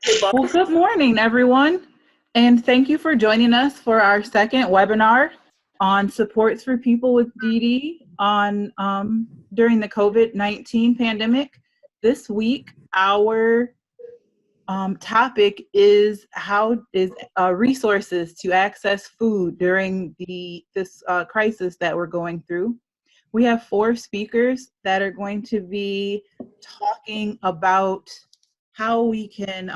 Well, good morning, everyone, and thank you for joining us for our second webinar on supports for people with DD during the COVID-19 pandemic. This week, our topic is resources to access food during this crisis that we're going through. We have 4 speakers that are going to be talking about how you can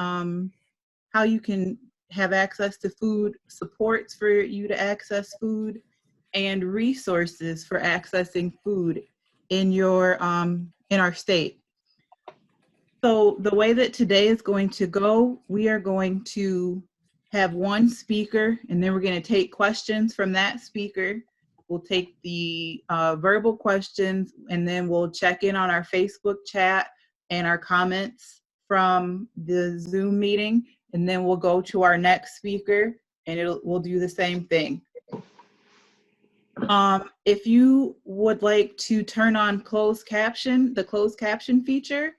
have access to food, supports for you to access food, and resources for accessing food in our state. So the way that today is going to go, we are going to have one speaker, and then we're going to take questions from that speaker. We'll take the verbal questions, and then we'll check in on our Facebook chat and our comments from the Zoom meeting, and then we'll go to our next speaker, and we'll do the same thing. If you would like to turn on the closed caption feature,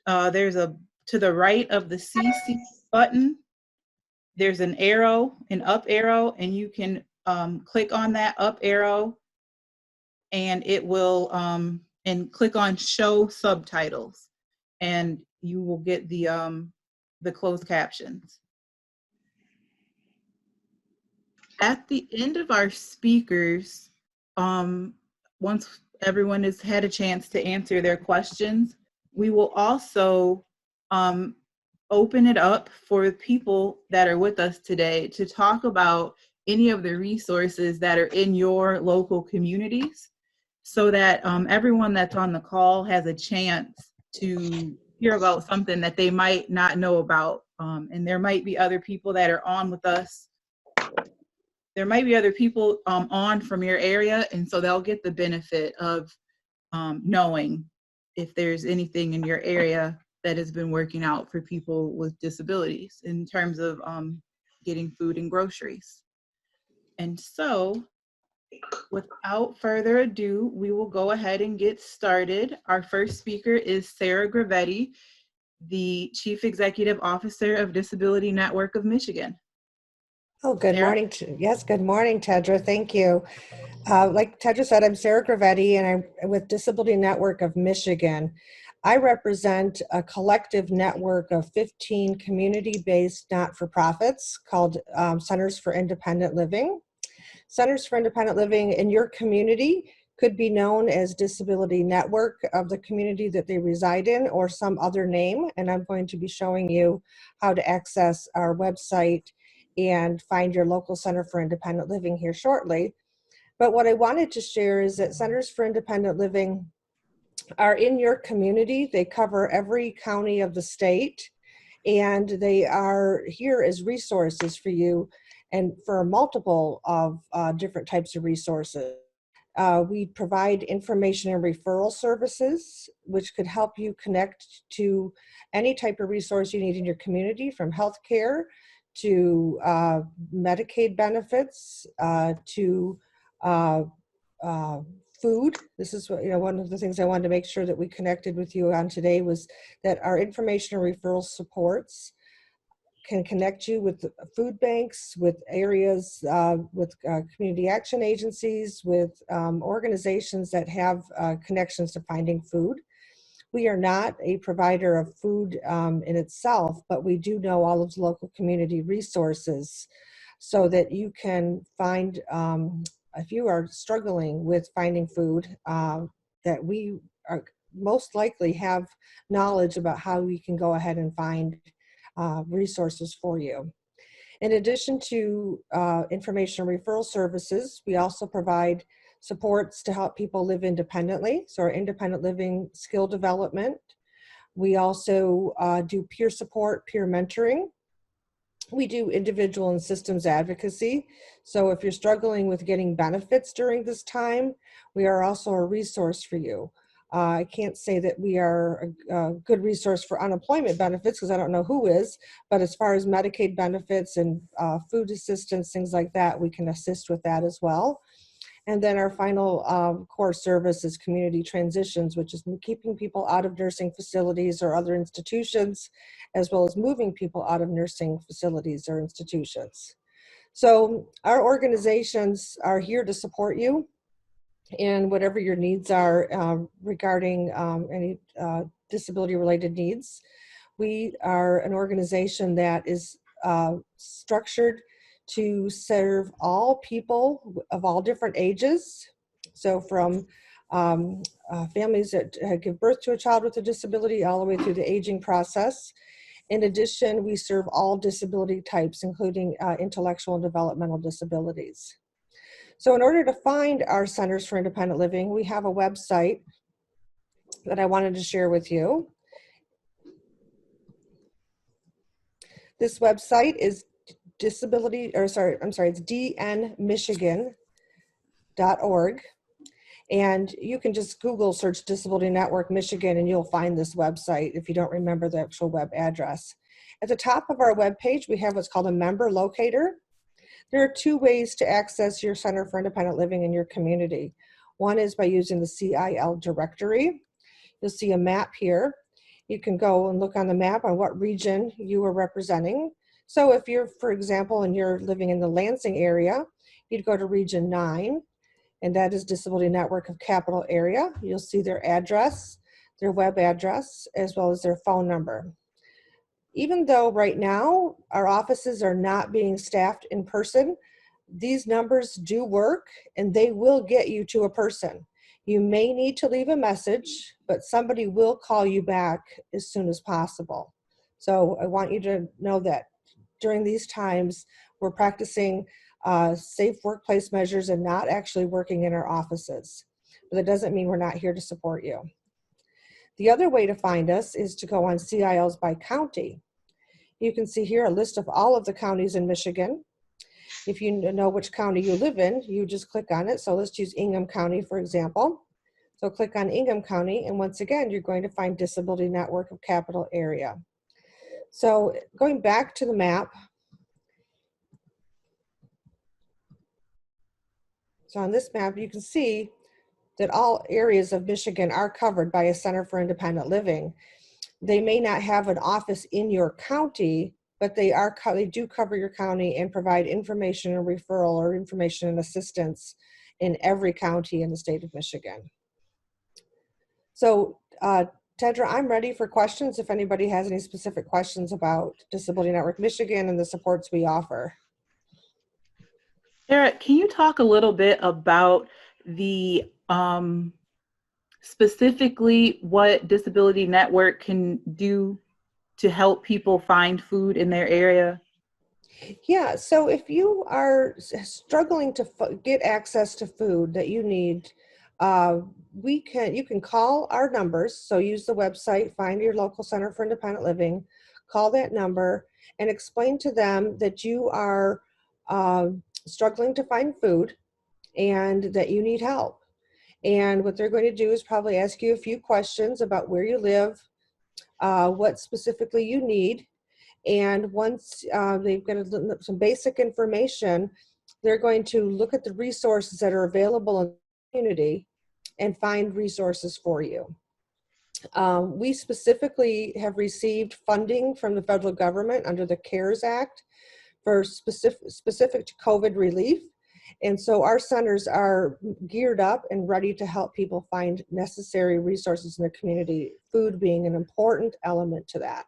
there's to the right of the CC button, there's an up arrow, and you can click on that up arrow, and it will, and click on show subtitles, and you will get the closed captions. At the end of our speakers, once everyone has had a chance to answer their questions, we will also open it up for people that are with us today to talk about any of the resources that are in your local communities, so that everyone that's on the call has a chance to hear about something that they might not know about. And there might be other people that are on with us. There might be other people on from your area, and so they'll get the benefit of knowing if there's anything in your area that has been working out for people with disabilities in terms of getting food and groceries. And so, without further ado, we will go ahead and get started. Our first speaker is Sarah Gravetti, the Chief Executive Officer of Disability Network of Michigan. Oh, good morning. Yes, good morning, Tedra. Thank you. Like Tedra said, I'm Sarah Gravetti, and I'm with Disability Network of Michigan. I represent a collective network of 15 community-based not-for-profits called Centers for Independent Living. Centers for Independent Living in your community could be known as Disability Network of the community that they reside in, or some other name, and I'm going to be showing you how to access our website and find your local Center for Independent Living here shortly. But what I wanted to share is that Centers for Independent Living are in your community. They cover every county of the state, and they are here as resources for you and for multiple of different types of resources. We provide information and referral services, which could help you connect to any type of resource you need in your community, from healthcare to Medicaid benefits, to food. This is one of the things I wanted to make sure that we connected with you on today, was that our information and referral supports can connect you with food banks, with areas, with community action agencies, with organizations that have connections to finding food. We are not a provider of food in itself, but we do know all of the local community resources so that you can find, if you are struggling with finding food, that we are most likely have knowledge about how we can go ahead and find resources for you. In addition to information referral services, we also provide supports to help people live independently, so our independent living skill development. We also do peer support, peer mentoring. We do individual and systems advocacy. So if you're struggling with getting benefits during this time, we are also a resource for you. I can't say that we are a good resource for unemployment benefits, because I don't know who is, but as far as Medicaid benefits and food assistance, things like that, we can assist with that as well. And then our final core service is community transitions, which is keeping people out of nursing facilities or other institutions, as well as moving people out of nursing facilities or institutions. So our organizations are here to support you in whatever your needs are regarding any disability-related needs. We are an organization that is structured to serve all people of all different ages. So from families that give birth to a child with a disability all the way through the aging process. In addition, we serve all disability types, including intellectual and developmental disabilities. So in order to find our Centers for Independent Living, we have a website that I wanted to share with you. This website is it's dnmichigan.org. And you can just Google search Disability Network Michigan and you'll find this website if you don't remember the actual web address. At the top of our webpage, we have what's called a member locator. There are two ways to access your Center for Independent Living in your community. One is by using the CIL directory. You'll see a map here. You can go and look on the map on what region you are representing. So if you're, for example, and you're living in the Lansing area, you'd go to Region 9, and that is Disability Network of Capital Area. You'll see their address, their web address, as well as their phone number. Even though right now our offices are not being staffed in person, these numbers do work and they will get you to a person. You may need to leave a message, but somebody will call you back as soon as possible. So I want you to know that during these times, we're practicing safe workplace measures and not actually working in our offices. But that doesn't mean we're not here to support you. The other way to find us is to go on CILs by county. You can see here a list of all of the counties in Michigan. If you know which county you live in, you just click on it. So let's use Ingham County, for example. So click on Ingham County, and once again, you're going to find Disability Network of Capital Area. So going back to the map, so on this map, you can see that all areas of Michigan are covered by a Center for Independent Living. They may not have an office in your county, but they do cover your county and provide information and referral or information and assistance in every county in the state of Michigan. So Tedra, I'm ready for questions if anybody has any specific questions about Disability Network Michigan and the supports we offer. Eric, can you talk a little bit about the specifically what Disability Network can do to help people find food in their area? Yeah, so if you are struggling to get access to food that you need, you can call our numbers. So use the website, find your local Center for Independent Living, call that number, and explain to them that you are struggling to find food and that you need help. And what they're going to do is probably ask you a few questions about where you live, what specifically you need. And once they've got some basic information, they're going to look at the resources that are available in the community and find resources for you. We specifically have received funding from the federal government under the CARES Act for specific to COVID relief. And so our centers are geared up and ready to help people find necessary resources in the community, food being an important element to that.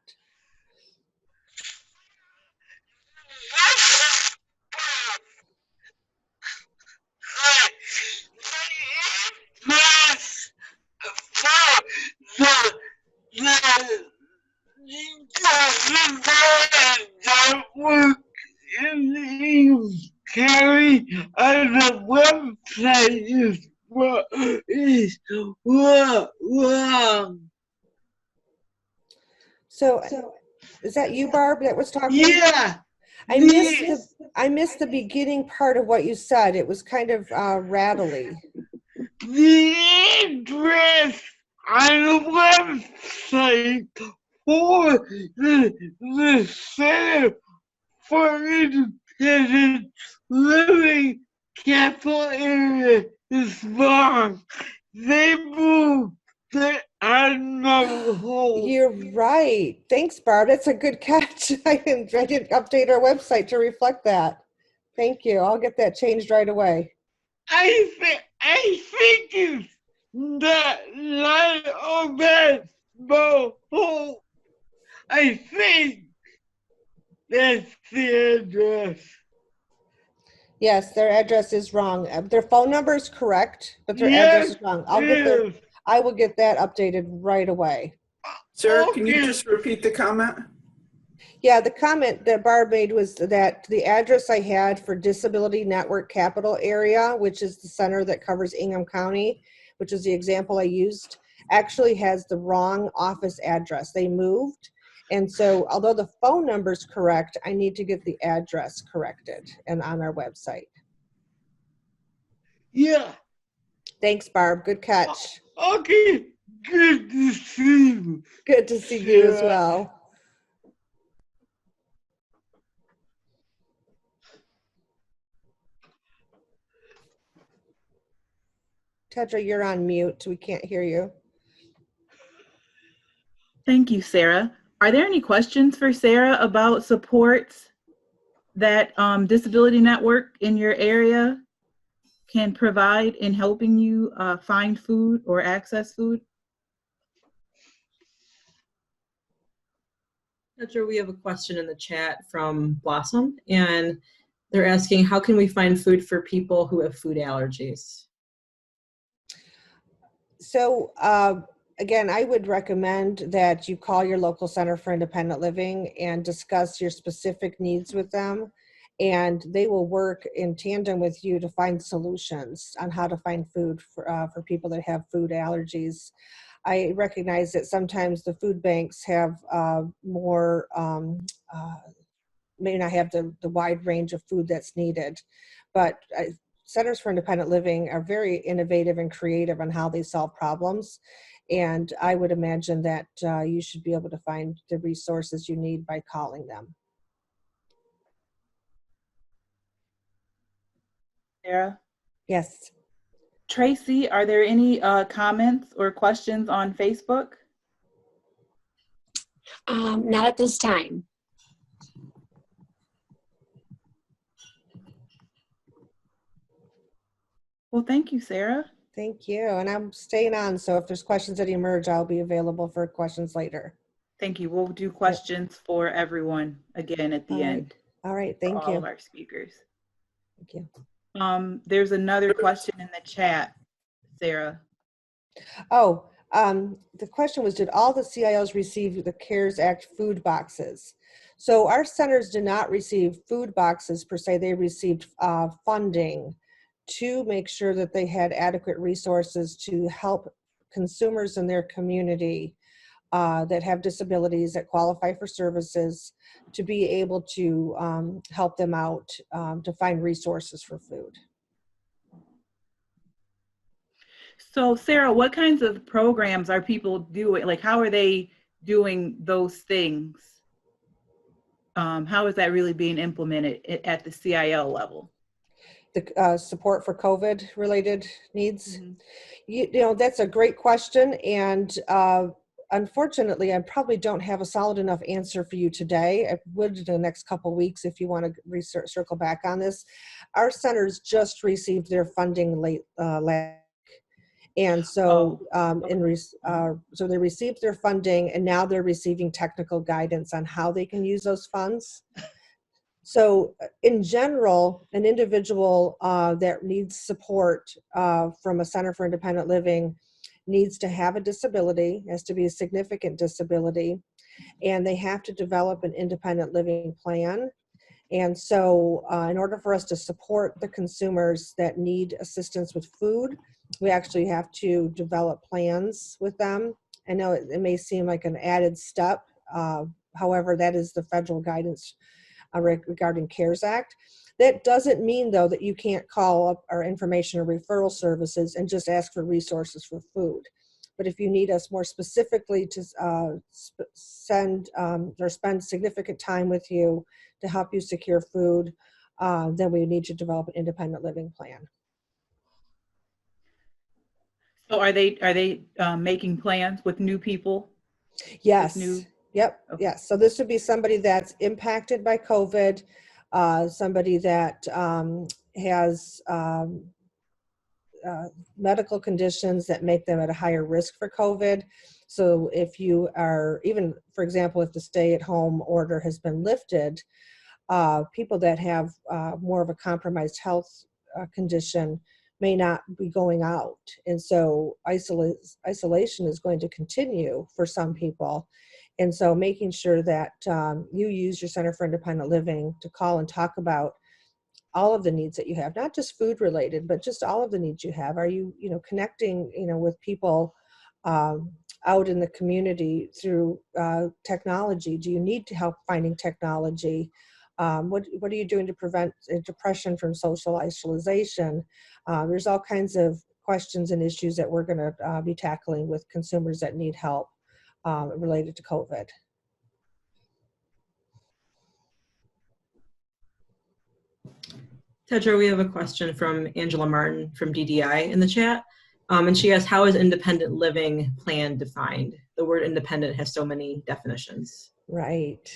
Carry on the website is what is wrong. So is that you, Barb, that was talking? Yeah. I missed the beginning part of what you said. It was kind of rattly. The address on the website for the Center for Independent Living Capital Area is wrong. They moved the animal home. You're right. Thanks, Barb. That's a good catch. I didn't update our website to reflect that. Thank you. I'll get that changed right away. I think it's that line of that home. I think that's the address. Yes, their address is wrong. Their phone number is correct, but their address is wrong. Yes. I will get that updated right away. Sarah, can you Okay. just repeat the comment? Yeah, the comment that Barb made was that the address I had for Disability Network Capital Area, which is the center that covers Ingham County, which is the example I used, actually has the wrong office address. They moved. And so although the phone number is correct, I need to get the address corrected and on our website. Yeah. Thanks, Barb. Good catch. Okay. Good to see you. Good to see you as Sarah. well. Tedra, you're on mute. We can't hear you. Thank you, Sarah. Are there any questions for Sarah about supports that Disability Network in your area can provide in helping you find food or access food? Petra, we have a question in the chat from Blossom, and they're asking, how can we find food for people who have food allergies? So again, I would recommend that you call your local Center for Independent Living and discuss your specific needs with them, and they will work in tandem with you to find solutions on how to find food for people that have food allergies. I recognize that sometimes the food banks have more, may not have the wide range of food that's needed, but Centers for Independent Living are very innovative and creative on how they solve problems. And I would imagine that you should be able to find the resources you need by calling them. Sarah? Yes. Tracy, are there any comments or questions on Facebook? Not at this time. Well, thank you, Sarah. Thank you. And I'm staying on, so if there's questions that emerge, I'll be available for questions later. Thank you. We'll do questions for everyone again at the end. All right. For Thank all you. of our speakers. Thank you. There's another question in the chat, Sarah. Oh, the question was, did all the CIOs receive the CARES Act food boxes? So our centers did not receive food boxes per se. They received funding to make sure that they had adequate resources to help consumers in their community that have disabilities, that qualify for services, to be able to help them out to find resources for food. So Sarah, what kinds of programs are people doing? Like, how are they doing those things? How is that really being implemented at the CIO level? The support for COVID related needs? Mm-hmm. You know, that's a great question. And unfortunately, I probably don't have a solid enough answer for you today. I would in the next couple of weeks if you want to circle back on this. Our centers just received their funding late last. And so, so they received their funding, and now they're receiving technical guidance on how they can use those funds. So in general, an individual that needs support from a Center for Independent Living needs to have a disability, has to be a significant disability, and they have to develop an independent living plan. And so in order for us to support the consumers that need assistance with food, we actually have to develop plans with them. I know it may seem like an added step. However, that is the federal guidance regarding CARES Act. That doesn't mean, though, that you can't call up our information or referral services and just ask for resources for food. But if you need us more specifically to send or spend significant time with you to help you secure food, then we need to develop an independent living plan. So are they making plans with new people? Yes. new- Yep. Okay. Yes. So this would be somebody that's impacted by COVID, somebody that has medical conditions that make them at a higher risk for COVID. So if you are, even for example, if the stay-at-home order has been lifted, people that have more of a compromised health condition may not be going out. And so isolation is going to continue for some people. And so making sure that you use your Center for Independent Living to call and talk about all of the needs that you have, not just food related, but just all of the needs you have. Are you, connecting, with people out in the community through technology? Do you need to help finding technology? What are you doing to prevent depression from social isolation? There's all kinds of questions and issues that we're going to be tackling with consumers that need help related to COVID. Tedra, we have a question from Angela Martin from DDI in the chat. And she asks, how is independent living plan defined? The word independent has so many definitions. Right.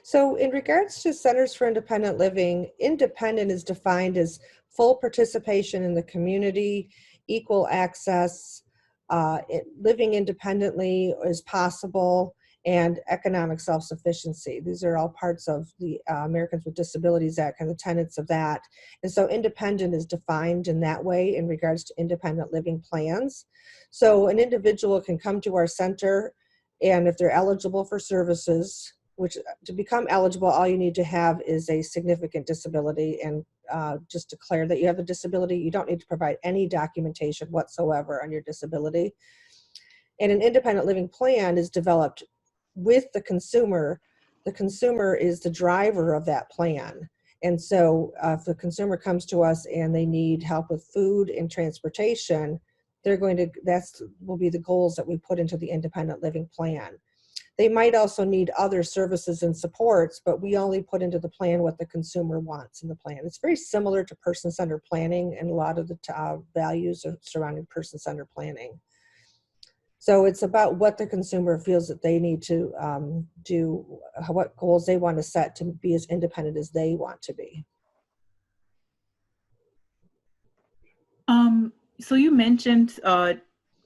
So in regards to Centers for Independent Living, independent is defined as full participation in the community, equal access, living independently is possible, and economic self-sufficiency. These are all parts of the Americans with Disabilities Act and the tenets of that. And so independent is defined in that way in regards to independent living plans. So an individual can come to our center, and if they're eligible for services, which to become eligible, all you need to have is a significant disability, and just declare that you have a disability. You don't need to provide any documentation whatsoever on your disability. And an independent living plan is developed with the consumer. The consumer is the driver of that plan. And so if the consumer comes to us and they need help with food and transportation, that will be the goals that we put into the independent living plan. They might also need other services and supports, but we only put into the plan what the consumer wants in the plan. It's very similar to person-centered planning, and a lot of the values are surrounding person-centered planning. So it's about what the consumer feels that they need to do, what goals they want to set to be as independent as they want to be. So you mentioned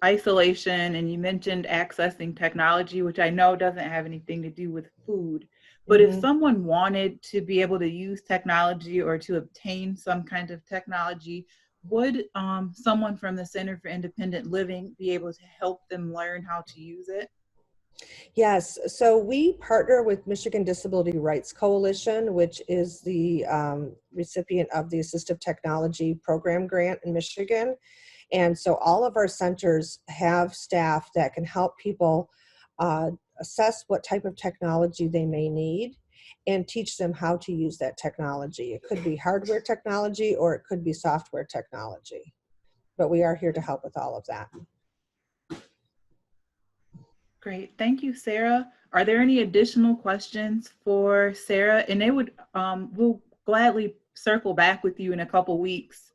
isolation, and you mentioned accessing technology, which I know doesn't have anything to do with food. But if someone wanted to be able to use technology or to obtain some kind of technology, would someone from the Center for Independent Living be able to help them learn how to use it? Yes, so we partner with Michigan Disability Rights Coalition, which is the recipient of the Assistive Technology Program grant in Michigan. And so all of our centers have staff that can help people assess what type of technology they may need and teach them how to use that technology. It could be hardware technology or it could be software technology, but we are here to help with all of that. Great, thank you, Sarah. Are there any additional questions for Sarah? And they would, we'll gladly circle back with you in a couple weeks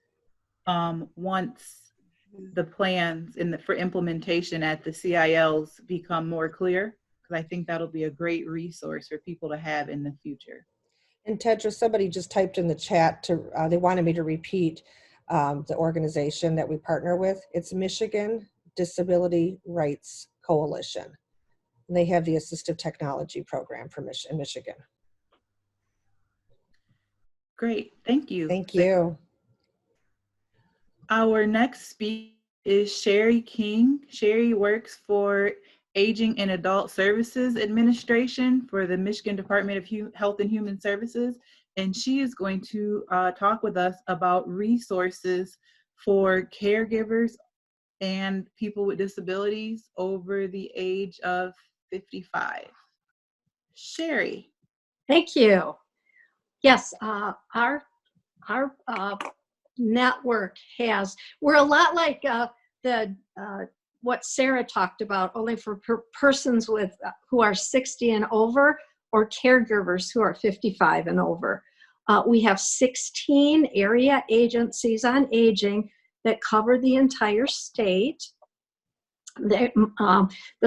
once the plans for implementation at the CILs become more clear, because I think that'll be a great resource for people to have in the future. And Tedra, somebody just typed in the chat they wanted me to repeat the organization that we partner with. It's Michigan Disability Rights Coalition. And they have the Assistive Technology Program for Michigan. Great, thank you. Thank you. Our next speaker is Sherry King. Sherry works for Aging and Adult Services Administration for the Michigan Department of Health and Human Services, and she is going to talk with us about resources for caregivers and people with disabilities over the age of 55. Sherry. Thank you. Yes, our network we're a lot like what Sarah talked about, only for persons who are 60 and over, or caregivers who are 55 and over. We have 16 area agencies on aging that cover the entire state. The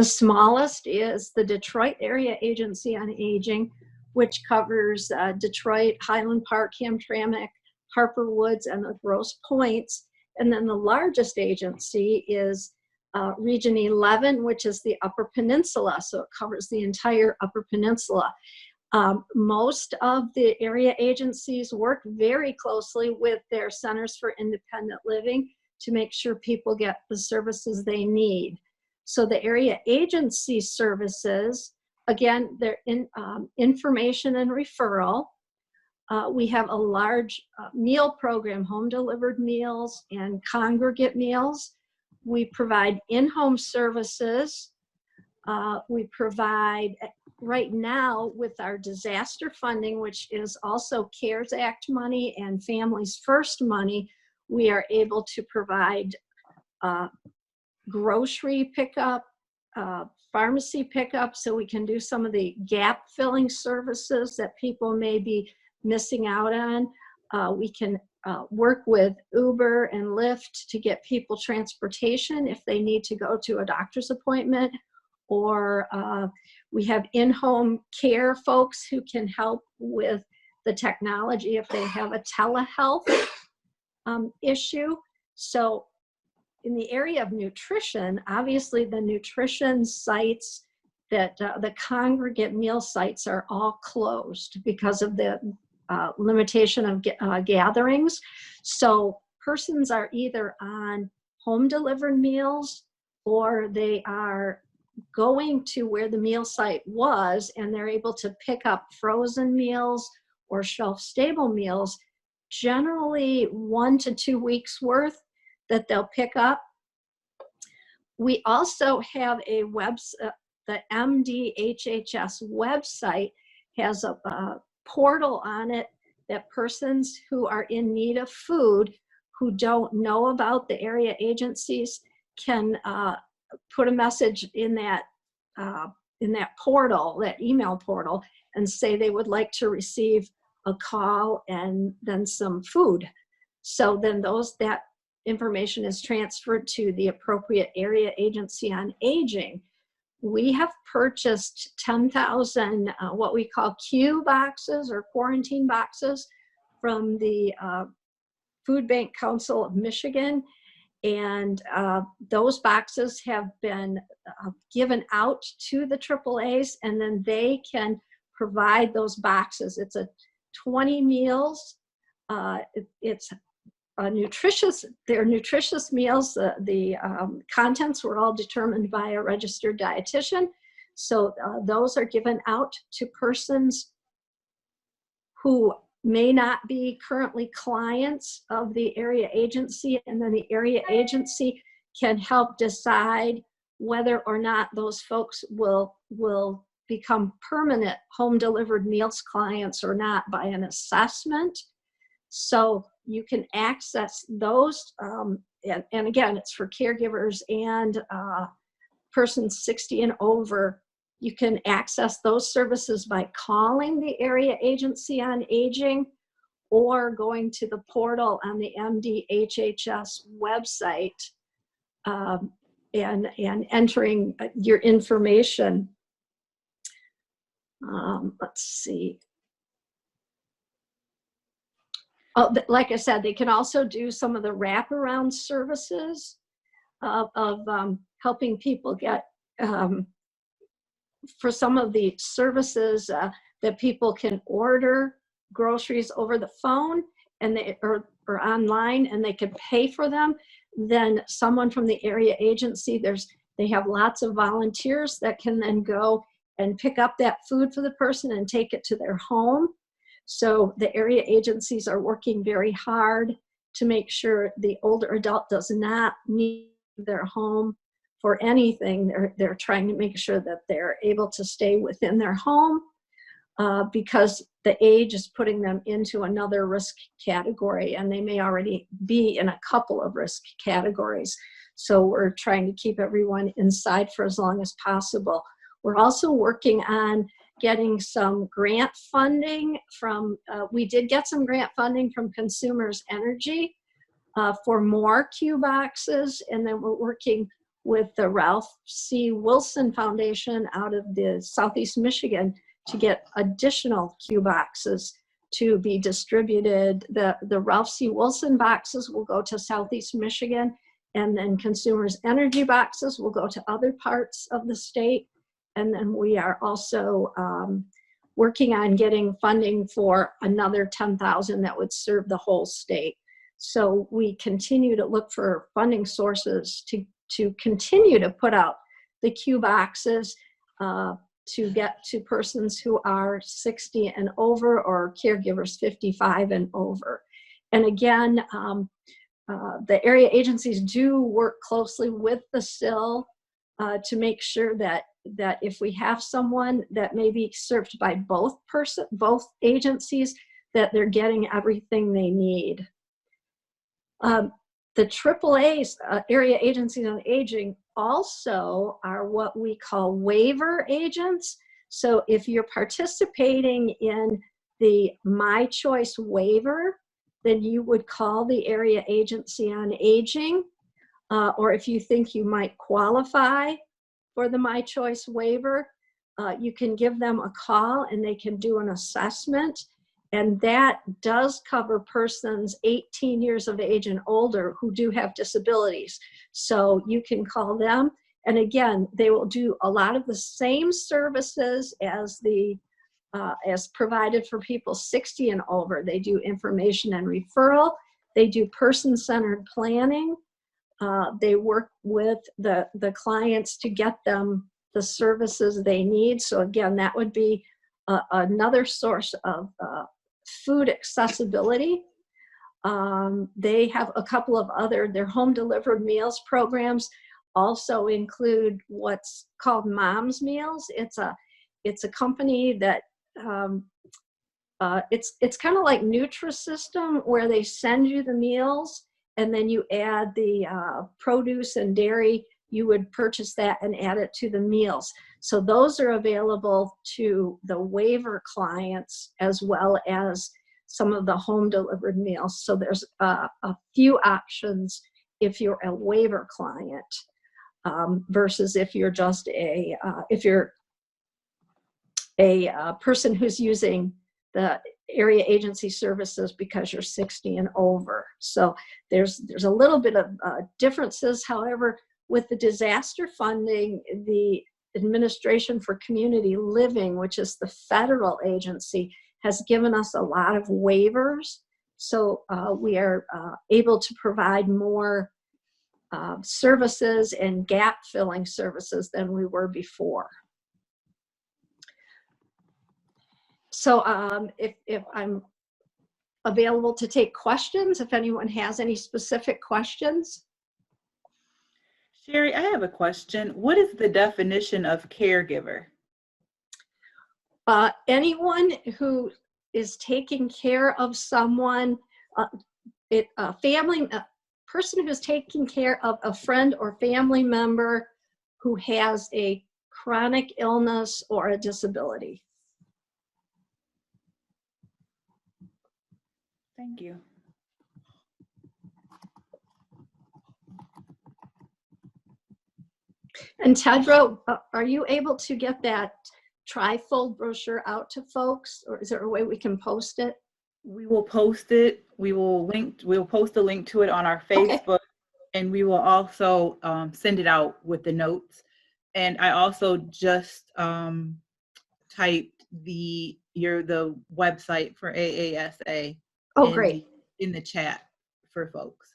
smallest is the Detroit Area Agency on Aging, which covers Detroit, Highland Park, Hamtramck, Harper Woods, and the Grosse Pointes. And then the largest agency is Region 11, which is the Upper Peninsula. So it covers the entire Upper Peninsula. Most of the area agencies work very closely with their centers for independent living to make sure people get the services they need. So the area agency services, again, they're in information and referral. We have a large meal program, home delivered meals and congregate meals. We provide in-home services. We provide, right now with our disaster funding, which is also CARES Act money and Families First money, we are able to provide grocery pickup, pharmacy pickup, so we can do some of the gap filling services that people may be missing out on. We can work with Uber and Lyft to get people transportation if they need to go to a doctor's appointment, or we have in-home care folks who can help with the technology if they have a telehealth issue. So in the area of nutrition, obviously the nutrition sites that the congregate meal sites are all closed because of the limitation of gatherings. So persons are either on home delivered meals, or they are going to where the meal site was and they're able to pick up frozen meals or shelf stable meals, generally 1 to 2 weeks worth that they'll pick up. We also have a website, the MDHHS website has a portal on it that persons who are in need of food who don't know about the area agencies can put a message in that portal, that email portal, and say they would like to receive a call and then some food. So then that information is transferred to the appropriate area agency on aging. We have purchased 10,000 what we call Q boxes or quarantine boxes from the Food Bank Council of Michigan. And those boxes have been given out to the AAAs, and then they can provide those boxes. It's a 20 meals. It's a nutritious, they're nutritious meals. The contents were all determined by a registered dietitian. So those are given out to persons who may not be currently clients of the area agency, and then the area agency can help decide whether or not those folks will become permanent home delivered meals clients or not by an assessment. So you can access those, and again, it's for caregivers and persons 60 and over. You can access those services by calling the area agency on aging or going to the portal on the MDHHS website and entering your information. Let's see. Oh, like I said, they can also do some of the wraparound services of helping people get for some of the services that people can order groceries over the phone and or online, and they can pay for them. Then someone from the area agency, they have lots of volunteers that can then go and pick up that food for the person and take it to their home. So the area agencies are working very hard to make sure the older adult does not need their home for anything. They're trying to make sure that they're able to stay within their home because the age is putting them into another risk category, and they may already be in a couple of risk categories. So we're trying to keep everyone inside for as long as possible. We're also working on getting some grant funding from, we did get some grant funding from Consumers Energy for more Q boxes. And then we're working with the Ralph C. Wilson Foundation out of the Southeast Michigan to get additional Q boxes to be distributed. The Ralph C. Wilson boxes will go to Southeast Michigan, and then Consumers Energy boxes will go to other parts of the state. And then we are also working on getting funding for another 10,000 that would serve the whole state. So we continue to look for funding sources to continue to put out the Q boxes to get to persons who are 60 and over, or caregivers 55 and over. And again, the area agencies do work closely with the SIL to make sure that if we have someone that may be served by both agencies, that they're getting everything they need. The AAA's, Area Agencies on Aging, also are what we call waiver agents. So if you're participating in the My Choice waiver, then you would call the Area Agency on Aging, or if you think you might qualify for the My Choice waiver, you can give them a call and they can do an assessment. And that does cover persons 18 years of age and older who do have disabilities. So you can call them. And again, they will do a lot of the same services as as provided for people 60 and over. They do information and referral. They do person-centered planning. They work with the clients to get them the services they need. So again, that would be another source of food accessibility. They have a couple of their home delivered meals programs also include what's called Mom's Meals. It's a company that it's kind of like Nutrisystem, where they send you the meals and then you add the produce and dairy. You would purchase that and add it to the meals. So those are available to the waiver clients as well as some of the home delivered meals. So there's a few options if you're a waiver client versus if you're just a person who's using the area agency services because you're 60 and over. So there's a little bit of differences. However, with the disaster funding, the Administration for Community Living, which is the federal agency, has given us a lot of waivers. So we are able to provide more services and gap filling services than we were before. So if I'm available to take questions, if anyone has any specific questions. Sherry, I have a question. What is the definition of caregiver? Anyone who is taking care of someone, person who's taking care of a friend or family member who has a chronic illness or a disability. Thank you. And Tedra, are you able to get that trifold brochure out to folks, or is there a way we can post it? We will post it. We'll post a link to it on our Facebook, and we will also send it out with the notes. And I also just typed the website for AASA. Oh, great. In the chat for folks.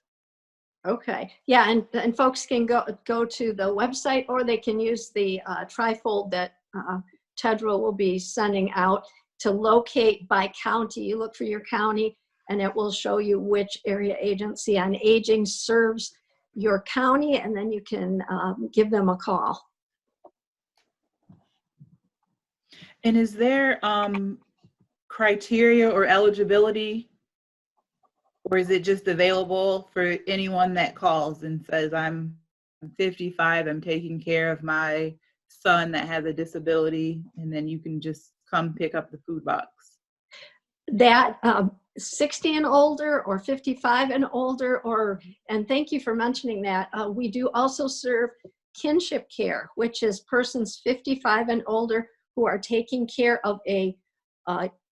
Okay, yeah, and folks can go to the website, or they can use the trifold that Tedra will be sending out to locate by county. You look for your county and it will show you which area agency on aging serves your county, and then you can give them a call. And is there criteria or eligibility, or is it just available for anyone that calls and says, I'm 55, I'm taking care of my son that has a disability, and then you can just come pick up the food box? that 60 and older or 55 and older, and thank you for mentioning that. We do also serve Kinship Care, which is persons 55 and older who are taking care of a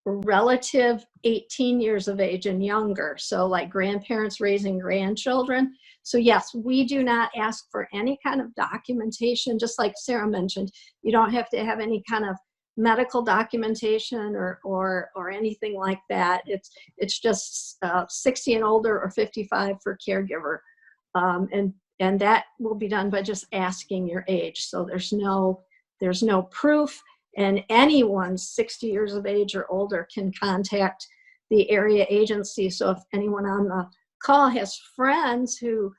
relative 18 years of age and younger. So like grandparents raising grandchildren. So yes, we do not ask for any kind of documentation, just like Sarah mentioned. You don't have to have any kind of medical documentation or anything like that. It's just 60 and older or 55 for caregiver. And that will be done by just asking your age. So there's no proof, and anyone 60 years of age or older can contact the area agency. So if anyone on the call has friends who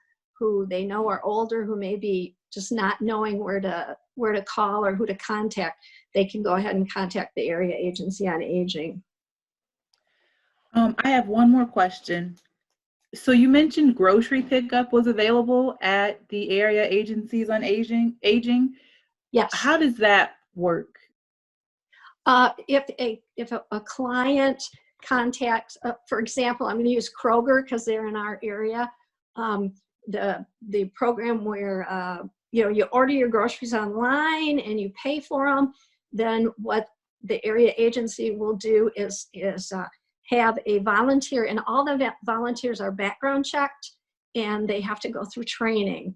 they know are older, who may be just not knowing where to call or who to contact, they can go ahead and contact the area agency on aging. I have one more question. So you mentioned grocery pickup was available at the area agencies on aging. Yes. How does that work? If a client contacts, for example, I'm going to use Kroger because they're in our area. The program where you order your groceries online and you pay for them, then what the area agency will do is have a volunteer, and all the volunteers are background checked and they have to go through training.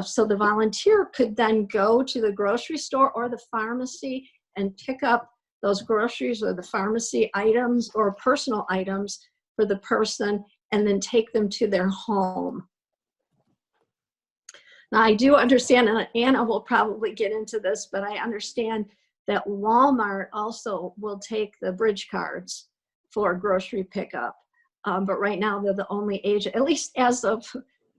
So the volunteer could then go to the grocery store or the pharmacy and pick up those groceries or the pharmacy items or personal items for the person and then take them to their home. Now I do understand, and Anna will probably get into this, but I understand that Walmart also will take the bridge cards for grocery pickup. But right now they're the only agent, at least as of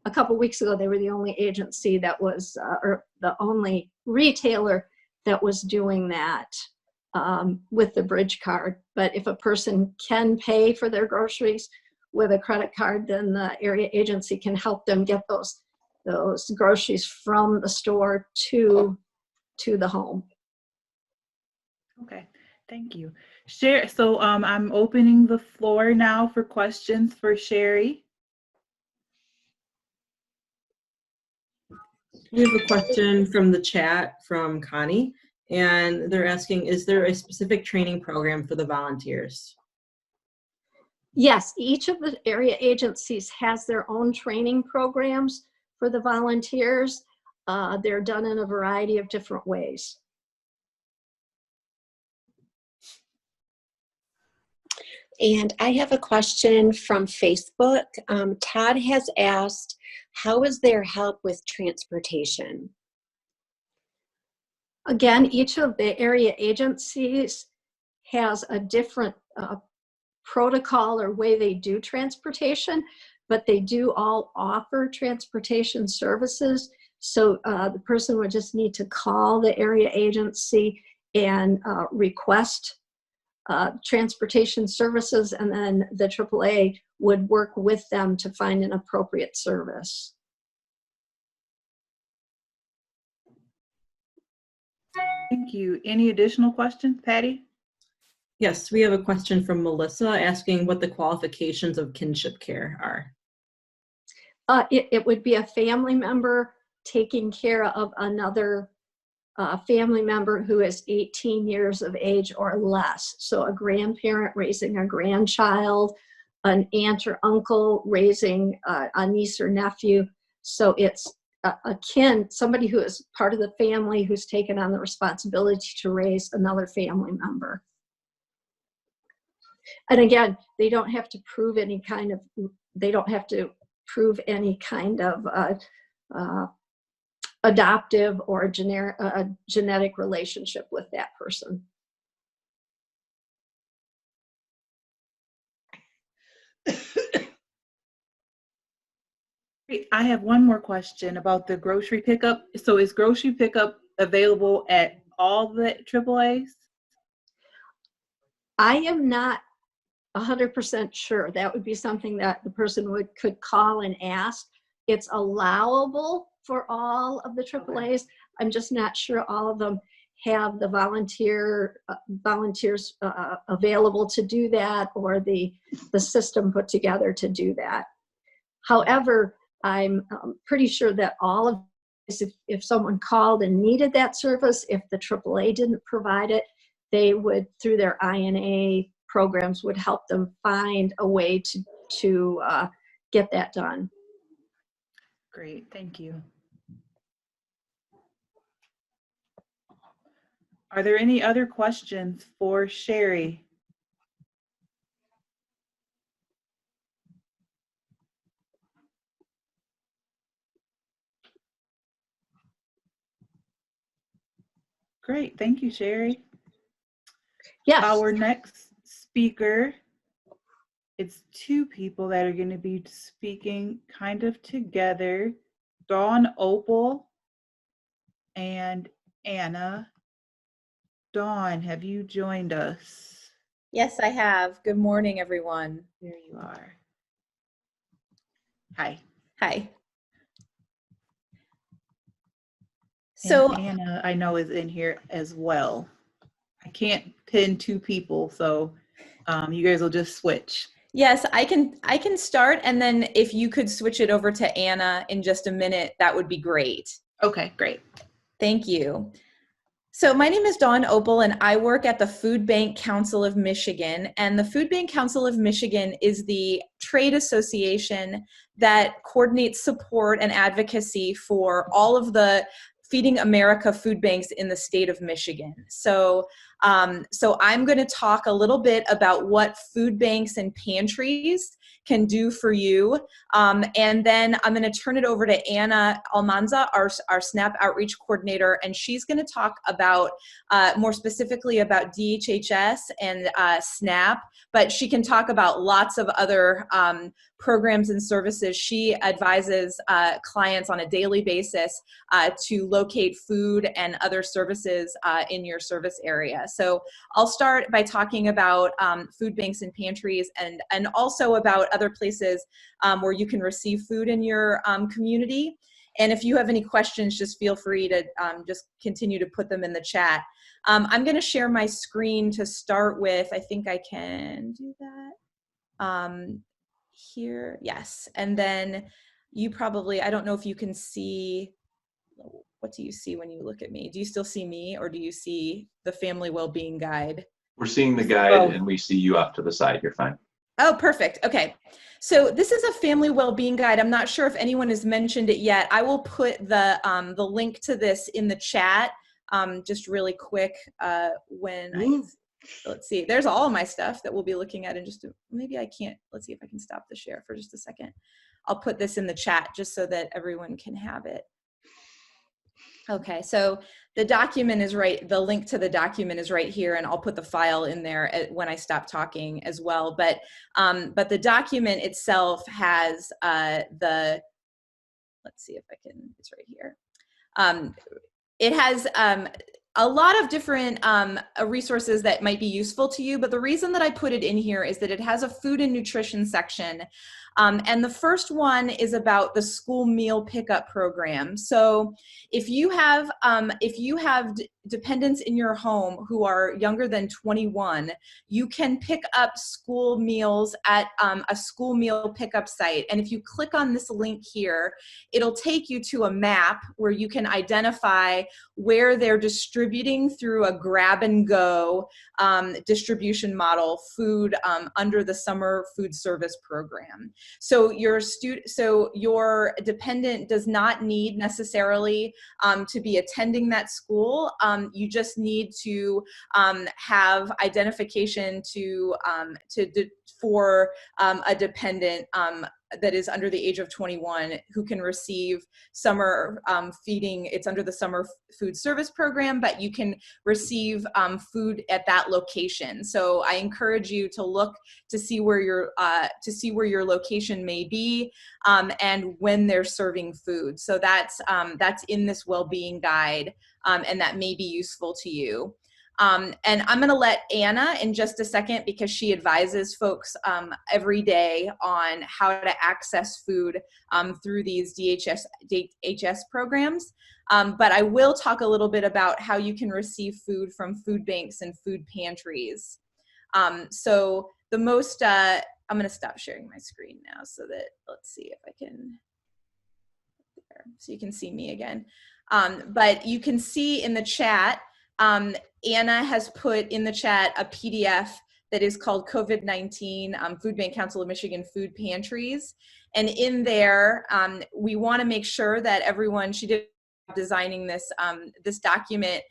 a couple weeks ago, they were the only agency that was, or the only retailer that was doing that with the bridge card. But if a person can pay for their groceries with a credit card, then the area agency can help them get those groceries from the store to the home. Okay, thank you. So I'm opening the floor now for questions for Sherry. We have a question from the chat from Connie, and they're asking, is there a specific training program for the volunteers? Yes, each of the area agencies has their own training programs for the volunteers. They're done in a variety of different ways. And I have a question from Facebook. Todd has asked, how is there help with transportation? Again, each of the area agencies has a different protocol or way they do transportation, but they do all offer transportation services. So the person would just need to call the area agency and request transportation services, and then the AAA would work with them to find an appropriate service. Thank you. Any additional questions, Patty? Yes, we have a question from Melissa asking what the qualifications of kinship care are. It would be a family member taking care of another family member who is 18 years of age or less. So a grandparent raising a grandchild, an aunt or uncle raising a niece or nephew. So it's somebody who is part of the family who's taken on the responsibility to raise another family member. And again, they don't have to prove any kind of, adoptive or a genetic relationship with that person. I have one more question about the grocery pickup. So is grocery pickup available at all the AAAs? I am not 100% sure. That would be something that the person could call and ask. It's allowable for all of the AAAs. I'm just not sure all of them have the volunteers available to do that, or the system put together to do that. However, I'm pretty sure that all of this, if someone called and needed that service, if the AAA didn't provide it, they would, through their INA programs, would help them find a way to get that done. Great, thank you. Are there any other questions for Sherry? Great, thank you, Sherry. Yes. Our next speaker, it's two people that are going to be speaking kind of together, Dawn Opal and Anna. Dawn, have you joined us? Yes, I have. Good morning, everyone. There you are. Hi. Hi. And So Anna, I know, is in here as well. I can't pin two people, so you guys will just switch. yes, I can start, and then if you could switch it over to Anna in just a minute, that would be great. Okay, great. Thank you. So my name is Dawn Opal, and I work at the Food Bank Council of Michigan. And the Food Bank Council of Michigan is the trade association that coordinates support and advocacy for all of the Feeding America food banks in the state of Michigan. So I'm going to talk a little bit about what food banks and pantries can do for you. And then I'm going to turn it over to Anna Almanza, our SNAP outreach coordinator, and she's going to talk about more specifically about DHHS and SNAP, but she can talk about lots of other programs and services. She advises clients on a daily basis to locate food and other services in your service area. So I'll start by talking about food banks and pantries, and also about other places where you can receive food in your community. And if you have any questions, just feel free to just continue to put them in the chat. I'm going to share my screen to start with. I think I can do that. Here, yes. And then you probably, I don't know if you can see, what do you see when you look at me? Do you still see me, or do you see the family well-being guide? We're seeing the guide and we see you off to the side. You're fine. Oh, perfect. Okay. So this is a family well-being guide. I'm not sure if anyone has mentioned it yet. I will put the link to this in the chat just really quick let's see, there's all of my stuff that we'll be looking at in just maybe I can't, let's see if I can stop the share for just a second. I'll put this in the chat just so that everyone can have it. Okay, so the document is right, the link to the document is right here, and I'll put the file in there when I stop talking as well. But the document itself has let's see if I can, it's right here. It has a lot of different resources that might be useful to you, but the reason that I put it in here is that it has a food and nutrition section. And the first one is about the school meal pickup program. So if you have dependents in your home who are younger than 21, you can pick up school meals at a school meal pickup site. And if you click on this link here, it'll take you to a map where you can identify where they're distributing through a grab and go distribution model food under the summer food service program. So your dependent does not need necessarily to be attending that school. You just need to have identification for a dependent that is under the age of 21 who can receive summer feeding. It's under the summer food service program, but you can receive food at that location. So I encourage you to look to see where your location may be and when they're serving food. So that's in this well-being guide, and that may be useful to you. And I'm going to let Anna in just a second, because she advises folks every day on how to access food through these DHS programs. But I will talk a little bit about how you can receive food from food banks and food pantries. So the most, I'm going to stop sharing my screen now so that, let's see if I can, there, so you can see me again. But you can see in the chat, Anna has put in the chat a PDF that is called COVID-19 Food Bank Council of Michigan Food Pantries. And in there, we want to make sure that everyone, she did designing this, this document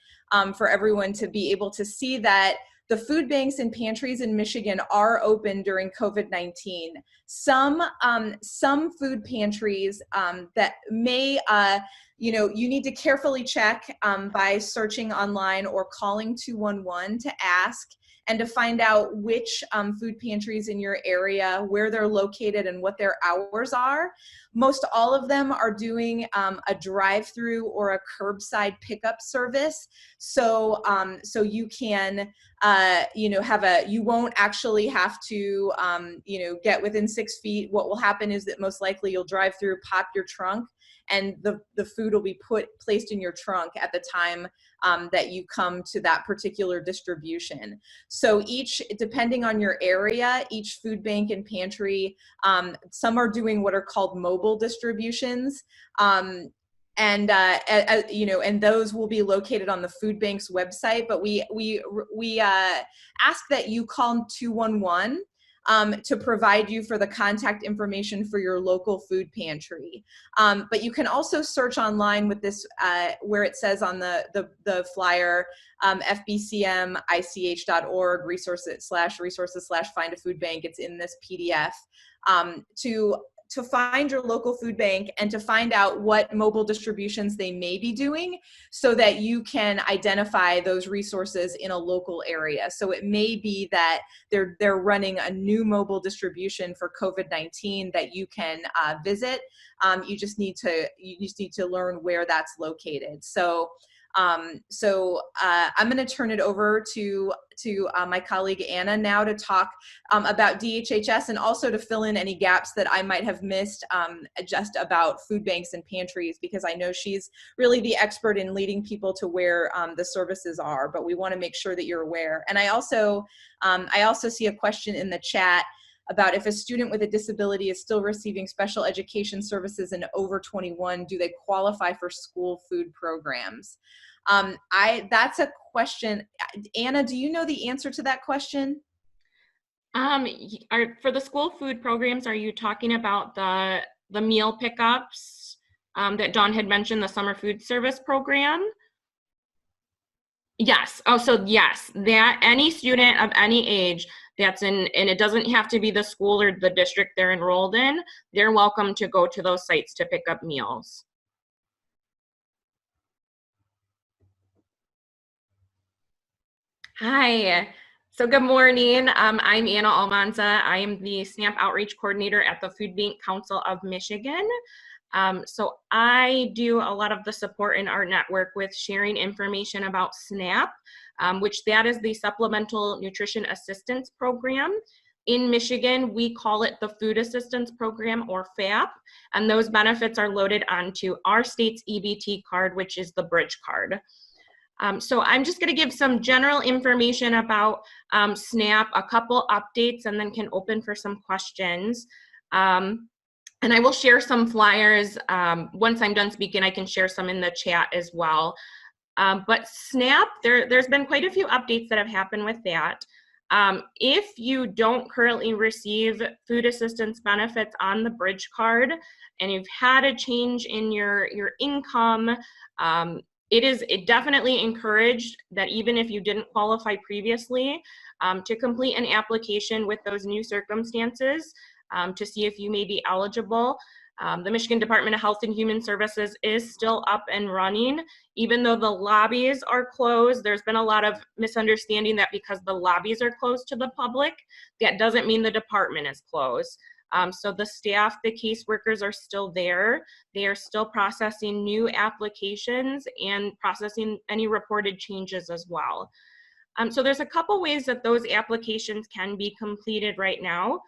for everyone to be able to see that the food banks and pantries in Michigan are open during COVID-19. Some food pantries that may, you know, you need to carefully check by searching online or calling 211 to ask and to find out which food pantries in your area, where they're located and what their hours are. Most all of them are doing a drive-through or a curbside pickup service. So, so you can, you know, you won't actually have to, you know, get within 6 feet. What will happen is that most likely you'll drive through, pop your trunk, and the food will be placed in your trunk at the time that you come to that particular distribution. So depending on your area, each food bank and pantry, some are doing what are called mobile distributions. And you know, and those will be located on the food bank's website. But we ask that you call 211 to provide you for the contact information for your local food pantry. But you can also search online with this, where it says on the flyer, Fbcm, ich.org, resources/find a food bank. It's in this PDF, to find your local food bank and to find out what mobile distributions they may be doing so that you can identify those resources in a local area. So it may be that they're running a new mobile distribution for COVID-19 that you can visit. You just need to learn where that's located. So I'm going to turn it over to my colleague Anna now to talk about DHHS and also to fill in any gaps that I might have missed just about food banks and pantries, because I know she's really the expert in leading people to where the services are, but we want to make sure that you're aware. And I also see a question in the chat about if a student with a disability is still receiving special education services and over 21, do they qualify for school food programs? That's a question. Anna, do you know the answer to that question? For the school food programs, are you talking about the meal pickups that Dawn had mentioned, the summer food service program? Yes. Oh, so yes, that any student of any age that's in, and it doesn't have to be the school or the district they're enrolled in, they're welcome to go to those sites to pick up meals. Hi. So good morning. I'm Anna Almanza. I am the SNAP Outreach Coordinator at the Food Bank Council of Michigan. So I do a lot of the support in our network with sharing information about SNAP, which that is the Supplemental Nutrition Assistance Program. In Michigan, we call it the Food Assistance Program, or FAP, and those benefits are loaded onto our state's EBT card, which is the Bridge card. So I'm just going to give some general information about SNAP, a couple updates, and then can open for some questions. And I will share some flyers. Once I'm done speaking, I can share some in the chat as well. But SNAP, there's been quite a few updates that have happened with that. If you don't currently receive food assistance benefits on the Bridge card and you've had a change in your income, it definitely encouraged that even if you didn't qualify previously, to complete an application with those new circumstances to see if you may be eligible. The Michigan Department of Health and Human Services is still up and running. Even though the lobbies are closed, there's been a lot of misunderstanding that because the lobbies are closed to the public, that doesn't mean the department is closed. So the staff, the caseworkers are still there. They are still processing new applications and processing any reported changes as well. So there's a couple ways that those applications can be completed right now.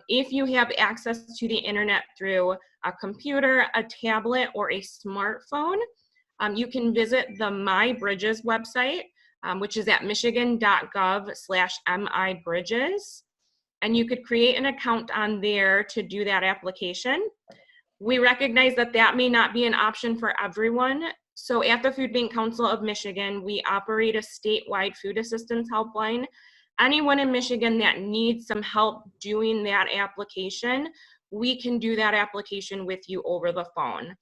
If you have access to the internet through a computer, a tablet, or a smartphone, you can visit the My Bridges website, which is at michigan.gov/MIBridges. And you could create an account on there to do that application. We recognize that that may not be an option for everyone. So at the Food Bank Council of Michigan, we operate a statewide food assistance helpline. Anyone in Michigan that needs some help doing that application, we can do that application with you over the phone.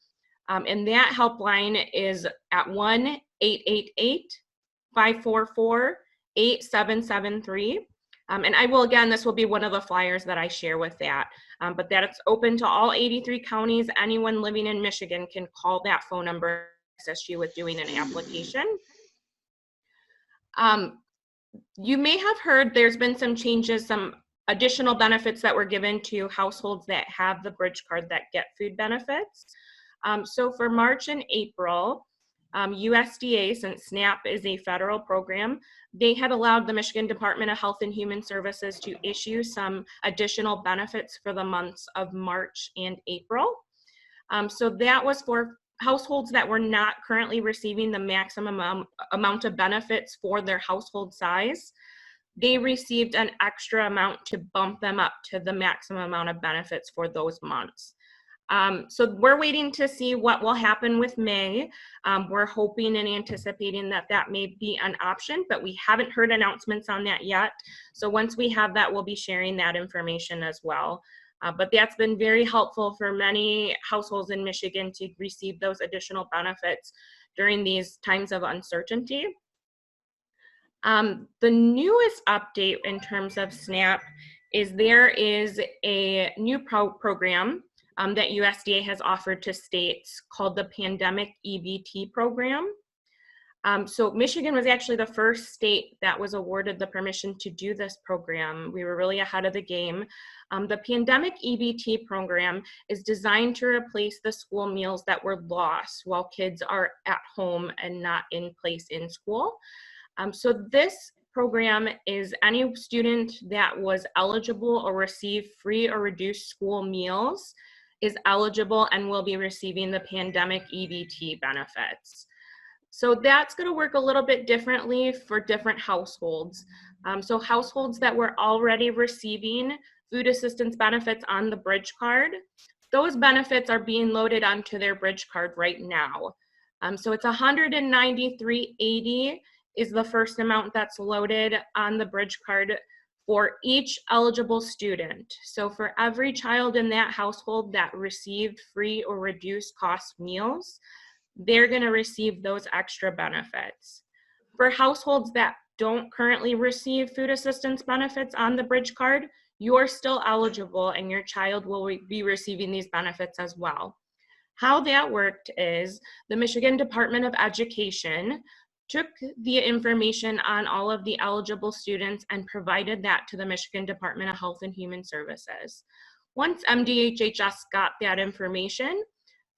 And that helpline is at 1-888-544-8773. And I will, again, this will be one of the flyers that I share with that, but that it's open to all 83 counties. Anyone living in Michigan can call that phone number to assist you with doing an application. You may have heard there's been some changes, some additional benefits that were given to households that have the bridge card that get food benefits. So for March and April, USDA, since SNAP is a federal program, they had allowed the Michigan Department of Health and Human Services to issue some additional benefits for the months of March and April. So that was for households that were not currently receiving the maximum amount of benefits for their household size. They received an extra amount to bump them up to the maximum amount of benefits for those months. So we're waiting to see what will happen with May. We're hoping and anticipating that that may be an option, but we haven't heard announcements on that yet. So once we have that, we'll be sharing that information as well. But that's been very helpful for many households in Michigan to receive those additional benefits during these times of uncertainty. The newest update in terms of SNAP is there is a new program that USDA has offered to states called the Pandemic EBT program. So Michigan was actually the first state that was awarded the permission to do this program. We were really ahead of the game. The Pandemic EBT program is designed to replace the school meals that were lost while kids are at home and not in place in school. So this program is any student that was eligible or received free or reduced school meals is eligible and will be receiving the Pandemic EBT benefits. So that's going to work a little bit differently for different households. So households that were already receiving food assistance benefits on the bridge card, those benefits are being loaded onto their bridge card right now. So it's $193.80 is the first amount that's loaded on the bridge card for each eligible student. So for every child in that household that received free or reduced cost meals, they're going to receive those extra benefits. For households that don't currently receive food assistance benefits on the bridge card, you're still eligible and your child will be receiving these benefits as well. How that worked is the Michigan Department of Education took the information on all of the eligible students and provided that to the Michigan Department of Health and Human Services. Once MDHHS got that information,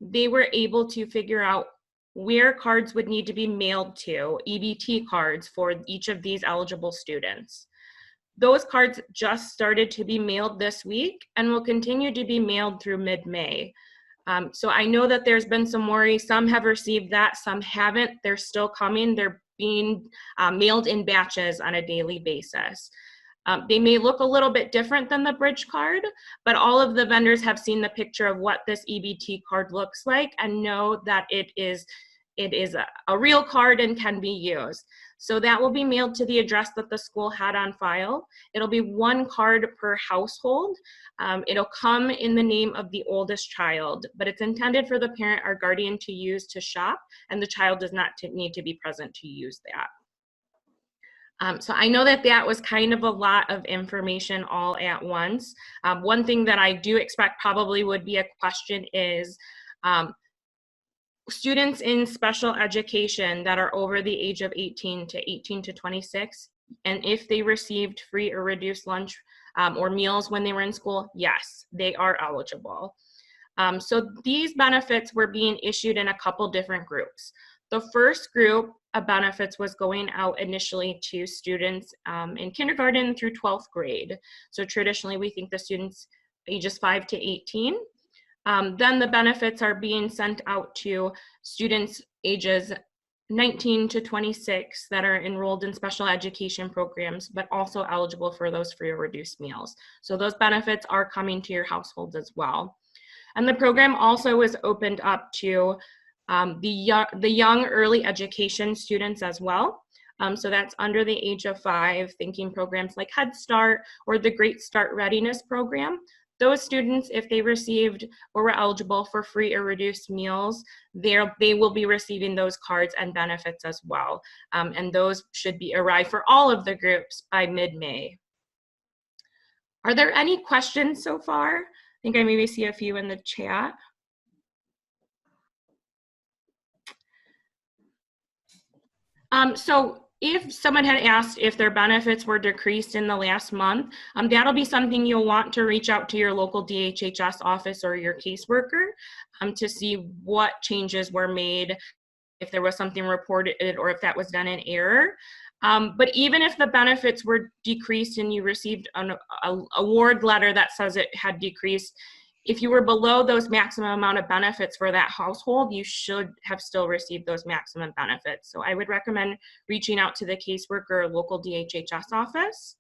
they were able to figure out where cards would need to be mailed to, EBT cards for each of these eligible students. Those cards just started to be mailed this week and will continue to be mailed through mid-May. So I know that there's been some worry. Some have received that, some haven't. They're still coming. They're being mailed in batches on a daily basis. They may look a little bit different than the bridge card, but all of the vendors have seen the picture of what this EBT card looks like and know that it is a real card and can be used. So that will be mailed to the address that the school had on file. It'll be one card per household. It'll come in the name of the oldest child, but it's intended for the parent or guardian to use to shop, and the child does not need to be present to use that. So I know that that was kind of a lot of information all at once. One thing that I do expect probably would be a question is, students in special education that are over the age of 18 to 26, and if they received free or reduced lunch or meals when they were in school, yes, they are eligible. So these benefits were being issued in a couple different groups. The first group benefits was going out initially to students in kindergarten through 12th grade. So traditionally, we think the students ages 5 to 18. Then the benefits are being sent out to students ages 19 to 26 that are enrolled in special education programs, but also eligible for those free or reduced meals. So those benefits are coming to your households as well. And the program also is opened up to the young early education students as well. So that's under the age of 5, thinking programs like Head Start or the Great Start Readiness Program. Those students, if they received or were eligible for free or reduced meals, they will be receiving those cards and benefits as well. And those should be arrive for all of the groups by mid-May. Are there any questions so far? I think I maybe see a few in the chat. So if someone had asked if their benefits were decreased in the last month, that'll be something you'll want to reach out to your local DHHS office or your caseworker to see what changes were made, if there was something reported or if that was done in error. But even if the benefits were decreased and you received an award letter that says it had decreased, if you were below those maximum amount of benefits for that household, you should have still received those maximum benefits. So I would recommend reaching out to the caseworker or local DHHS office.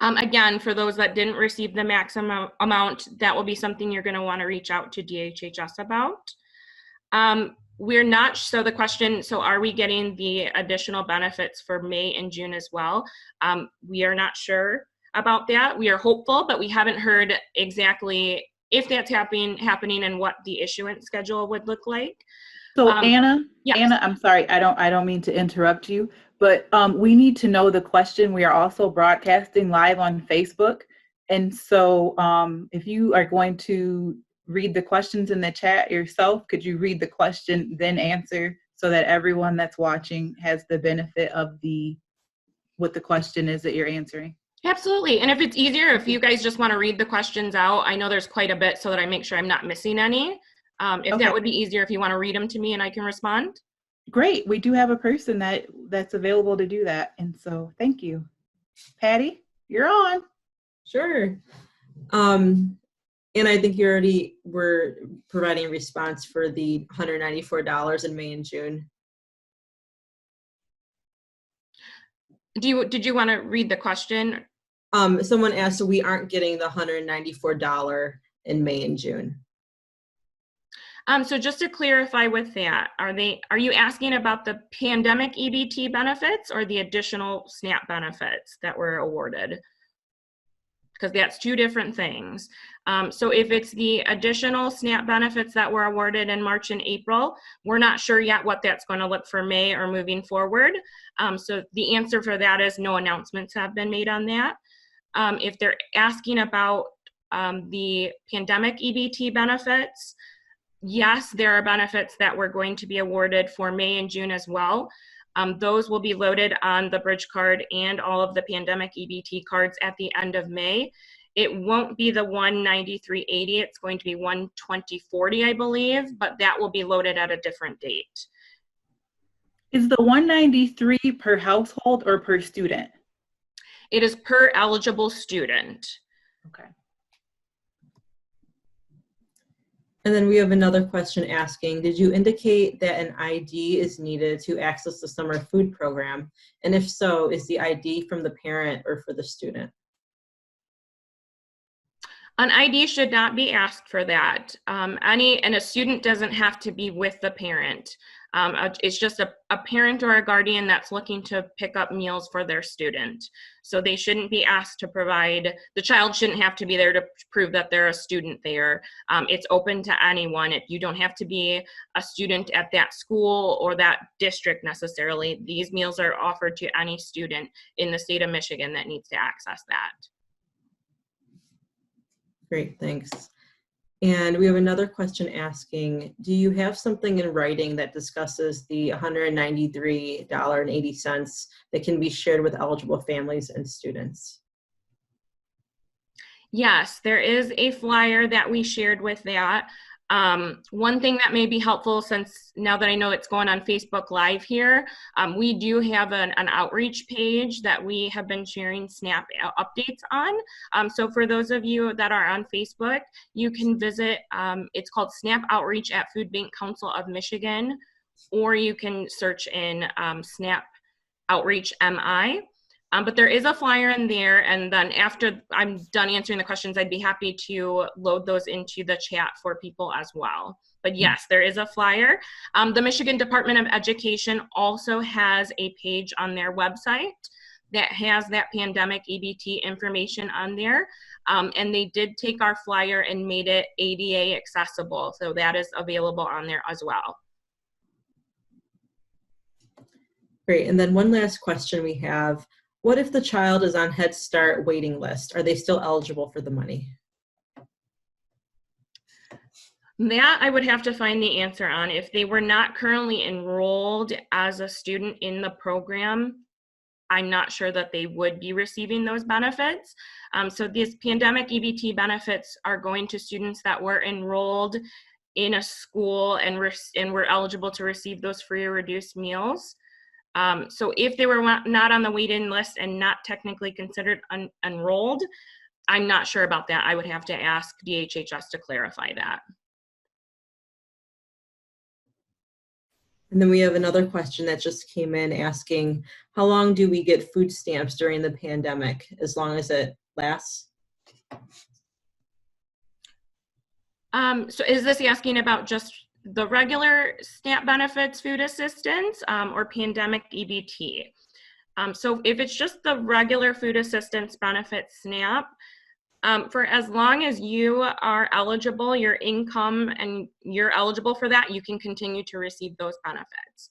Again, for those that didn't receive the maximum amount, that will be something you're going to want to reach out to DHHS about. We're not, so the question, so are we getting the additional benefits for May and June as well? We are not sure about that. We are hopeful, but we haven't heard exactly if that's happening and what the issuance schedule would look like. So Anna, yes. Anna, I'm sorry, I don't mean to interrupt you, but we need to know the question. We are also broadcasting live on Facebook. And so if you are going to read the questions in the chat yourself, could you read the question, then answer, so that everyone that's watching has the benefit of what the question is that you're answering? Absolutely. And if it's easier, if you guys just want to read the questions out, I know there's quite a bit so that I make sure I'm not missing any. If that would be easier, if you want to read them to me and I can respond. Great. We do have a person that's available to do that. And so thank you. Patty, you're on. Sure. And I think you already were providing a response for the $194 in May and June. Did you want to read the question? Someone asked, so we aren't getting the $194 in May and June. So just to clarify with that, are you asking about the pandemic EBT benefits or the additional SNAP benefits that were awarded? Because that's two different things. So if it's the additional SNAP benefits that were awarded in March and April, we're not sure yet what that's going to look for May or moving forward. So the answer for that is no announcements have been made on that. If they're asking about the pandemic EBT benefits, yes, there are benefits that were going to be awarded for May and June as well. Those will be loaded on the bridge card and all of the pandemic EBT cards at the end of May. It won't be the $193.80, it's going to be $120.40, I believe, but that will be loaded at a different date. Is the $193 per household or per student? It is per eligible student. Okay. And then we have another question asking, did you indicate that an ID is needed to access the summer food program? And if so, is the ID from the parent or for the student? An ID should not be asked for that. And a student doesn't have to be with the parent. It's just a parent or a guardian that's looking to pick up meals for their student. So they shouldn't be asked to provide, the child shouldn't have to be there to prove that they're a student there. It's open to anyone. You don't have to be a student at that school or that district necessarily. These meals are offered to any student in the state of Michigan that needs to access that. Great, thanks. And we have another question asking, do you have something in writing that discusses the $193.80 that can be shared with eligible families and students? Yes, there is a flyer that we shared with that. One thing that may be helpful, since now that I know it's going on Facebook Live here, we do have an outreach page that we have been sharing SNAP updates on. So for those of you that are on Facebook, you can visit, it's called SNAP Outreach at Food Bank Council of Michigan, or you can search in SNAP Outreach MI. But there is a flyer in there, and then after I'm done answering the questions, I'd be happy to load those into the chat for people as well. But yes, there is a flyer. The Michigan Department of Education also has a page on their website that has that pandemic EBT information on there. And they did take our flyer and made it ADA accessible. So that is available on there as well. Great. And then one last question we have. What if the child is on Head Start waiting list? Are they still eligible for the money? That I would have to find the answer on. If they were not currently enrolled as a student in the program, I'm not sure that they would be receiving those benefits. So these pandemic EBT benefits are going to students that were enrolled in a school and were eligible to receive those free or reduced meals. So if they were not on the wait-in list and not technically considered enrolled, I'm not sure about that. I would have to ask DHHS to clarify that. And then we have another question that just came in asking, how long do we get food stamps during the pandemic? As long as it lasts? So is this asking about just the regular SNAP benefits food assistance or pandemic EBT? So if it's just the regular food assistance benefit SNAP, for as long as you are eligible, your income and you're eligible for that, you can continue to receive those benefits.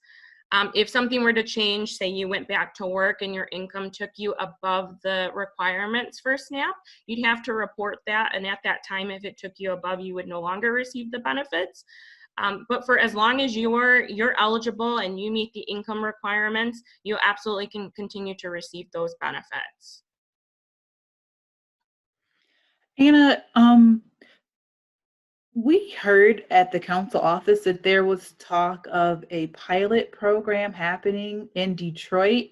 If something were to change, say you went back to work and your income took you above the requirements for SNAP, you'd have to report that. And at that time, if it took you above, you would no longer receive the benefits. But for as long as you're eligible and you meet the income requirements, you absolutely can continue to receive those benefits. Anna, we heard at the council office that there was talk of a pilot program happening in Detroit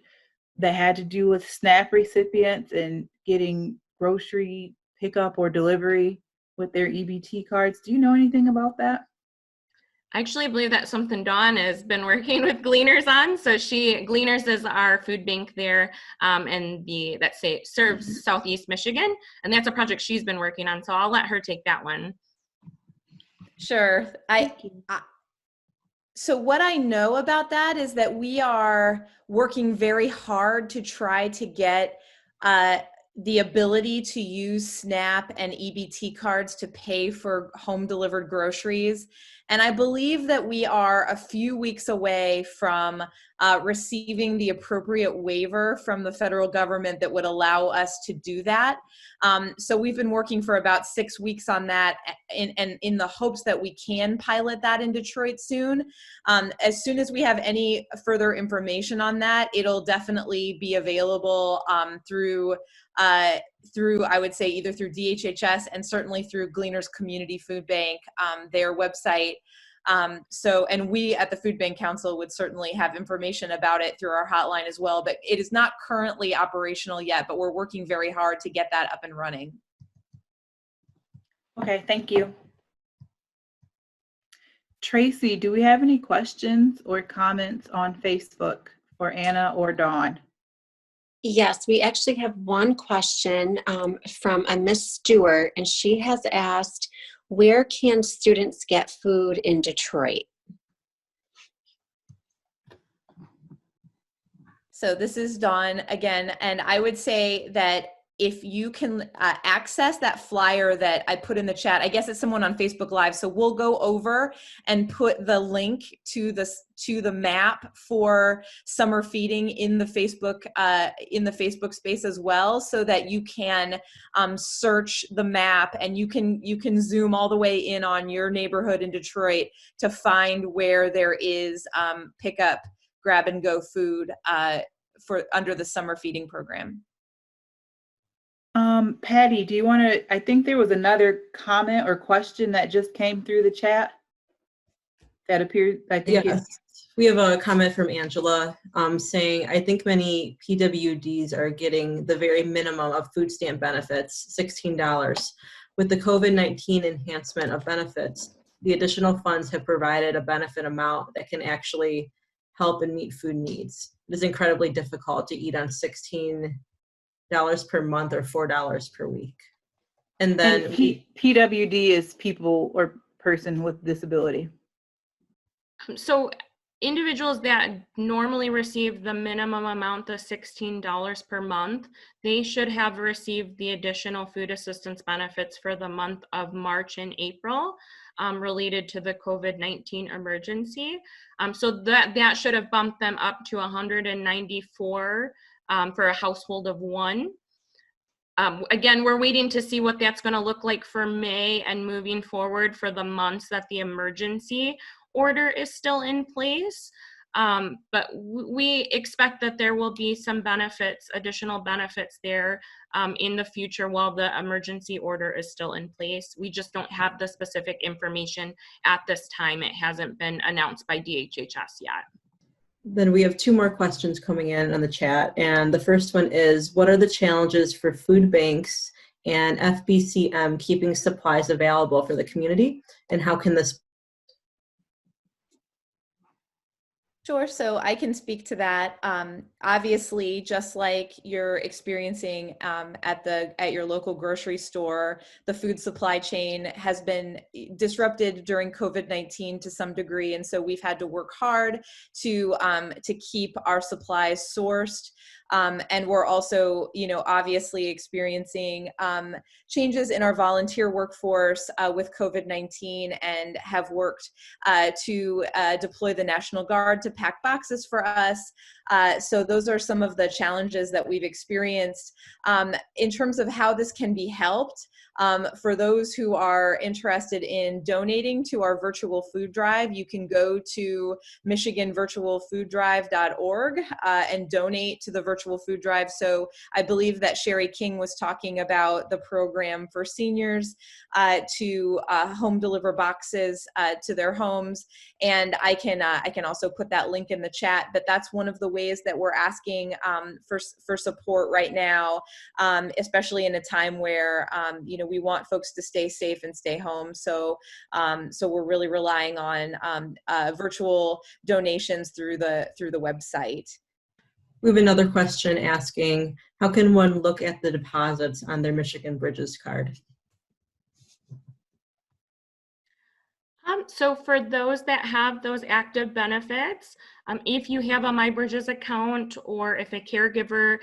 that had to do with SNAP recipients and getting grocery pickup or delivery with their EBT cards. Do you know anything about that? I actually believe that's something Dawn has been working with Gleaners on. So Gleaners is our food bank there, and serves Southeast Michigan, and that's a project she's been working on. So I'll let her take that one. Sure. So what I know about that is that we are working very hard to try to get the ability to use SNAP and EBT cards to pay for home delivered groceries. And I believe that we are a few weeks away from receiving the appropriate waiver from the federal government that would allow us to do that. So we've been working for about 6 weeks on that in the hopes that we can pilot that in Detroit soon. As soon as we have any further information on that, it'll definitely be available through, I would say, either through DHHS and certainly through Gleaners Community Food Bank, their website. And we at the Food Bank Council would certainly have information about it through our hotline as well, but it is not currently operational yet, but we're working very hard to get that up and running. Okay, thank you. Tracy, do we have any questions or comments on Facebook for Anna or Dawn? Yes, we actually have one question from a Miss Stewart, and she has asked, where can students get food in Detroit? So this is Dawn again, and I would say that if you can access that flyer that I put in the chat, I guess it's someone on Facebook Live, so we'll go over and put the link to the map for summer feeding in the Facebook space as well, so that you can search the map and you can zoom all the way in on your neighborhood in Detroit to find where there is pickup, grab and go food for under the summer feeding program. Patty, do you want to, I think there was another comment or question that just came through the chat that appeared, I think Yes, we have a comment from Angela saying, I think many PWDs are getting the very minimum of food stamp benefits, $16. With the COVID-19 enhancement of benefits, the additional funds have provided a benefit amount that can actually help and meet food needs. It is incredibly difficult to eat on $16 per month or $4 per week. And then PWD is people or person with disability. So individuals that normally receive the minimum amount of $16 per month, they should have received the additional food assistance benefits for the month of March and April related to the COVID-19 emergency. So that should have bumped them up to 194 for a household of one. Again, we're waiting to see what that's going to look like for May and moving forward for the months that the emergency order is still in place. But we expect that there will be some benefits, additional benefits there in the future while the emergency order is still in place. We just don't have the specific information at this time. It hasn't been announced by DHHS yet. Then we have two more questions coming in on the chat. And the first one is, what are the challenges for food banks and Fbcm keeping supplies available for the community? And how can this? Sure, so I can speak to that. Obviously, just like you're experiencing at your local grocery store, the food supply chain has been disrupted during COVID-19 to some degree, and so we've had to work hard to keep our supplies sourced. And we're also, obviously experiencing changes in our volunteer workforce with COVID-19 and have worked to deploy the National Guard to pack boxes for us. So those are some of the challenges that we've experienced. In terms of how this can be helped, for those who are interested in donating to our virtual food drive, you can go to michiganvirtualfooddrive.org and donate to the virtual food drive. So I believe that Sherry King was talking about the program for seniors to home deliver boxes to their homes. And I can also put that link in the chat, but that's one of the ways that we're asking for support right now, especially in a time where, we want folks to stay safe and stay home. So, so we're really relying on virtual donations through the website. We have another question asking, how can one look at the deposits on their Michigan Bridges card? So for those that have those active benefits, if you have a MyBridges account or if a caregiver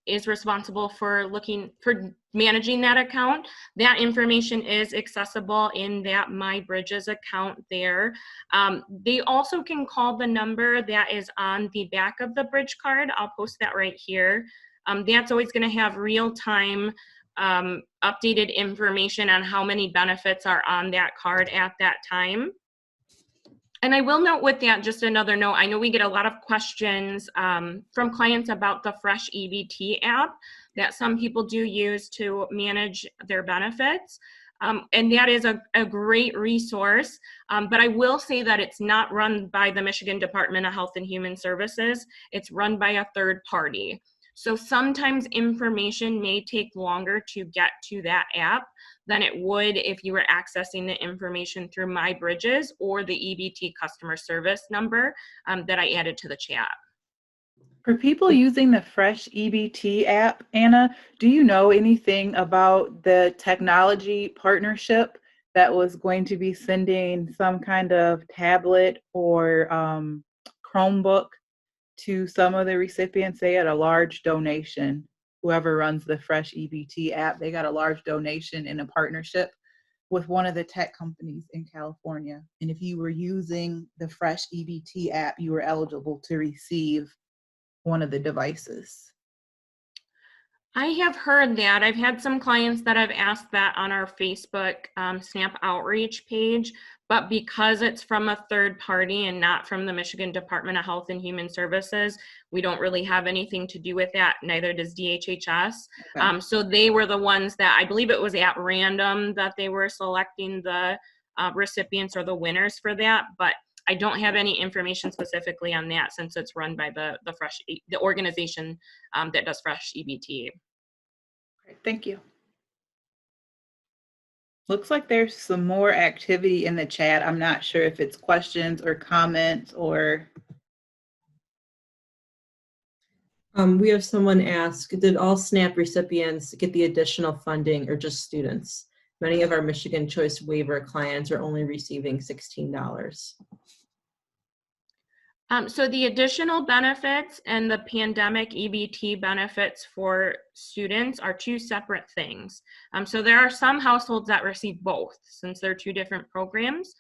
is responsible for managing that account, that information is accessible in that MyBridges account there. They also can call the number that is on the back of the bridge card. I'll post that right here. That's always going to have real-time updated information on how many benefits are on that card at that time. And I will note with that, just another note, I know we get a lot of questions from clients about the Fresh EBT app that some people do use to manage their benefits. And that is a great resource, but I will say that it's not run by the Michigan Department of Health and Human Services. It's run by a third party. So sometimes information may take longer to get to that app than it would if you were accessing the information through MyBridges or the EBT customer service number that I added to the chat. For people using the Fresh EBT app, Anna, do you know anything about the technology partnership that was going to be sending some kind of tablet or Chromebook to some of the recipients? They had a large donation. Whoever runs the Fresh EBT app, they got a large donation in a partnership with one of the tech companies in California. And if you were using the Fresh EBT app, you were eligible to receive one of the devices. I have heard that. I've had some clients that have asked that on our Facebook SNAP outreach page, but because it's from a third party and not from the Michigan Department of Health and Human Services, we don't really have anything to do with that. Neither does DHHS. Okay. So they were the ones that, I believe it was at random that they were selecting the recipients or the winners for that, but I don't have any information specifically on that since it's run by the organization that does Fresh EBT. Great, thank you. Looks like there's some more activity in the chat. I'm not sure if it's questions or comments or. We have someone ask, did all SNAP recipients get the additional funding or just students? Many of our Michigan Choice Waiver clients are only receiving $16. So the additional benefits and the pandemic EBT benefits for students are two separate things. So there are some households that receive both since they're two different programs.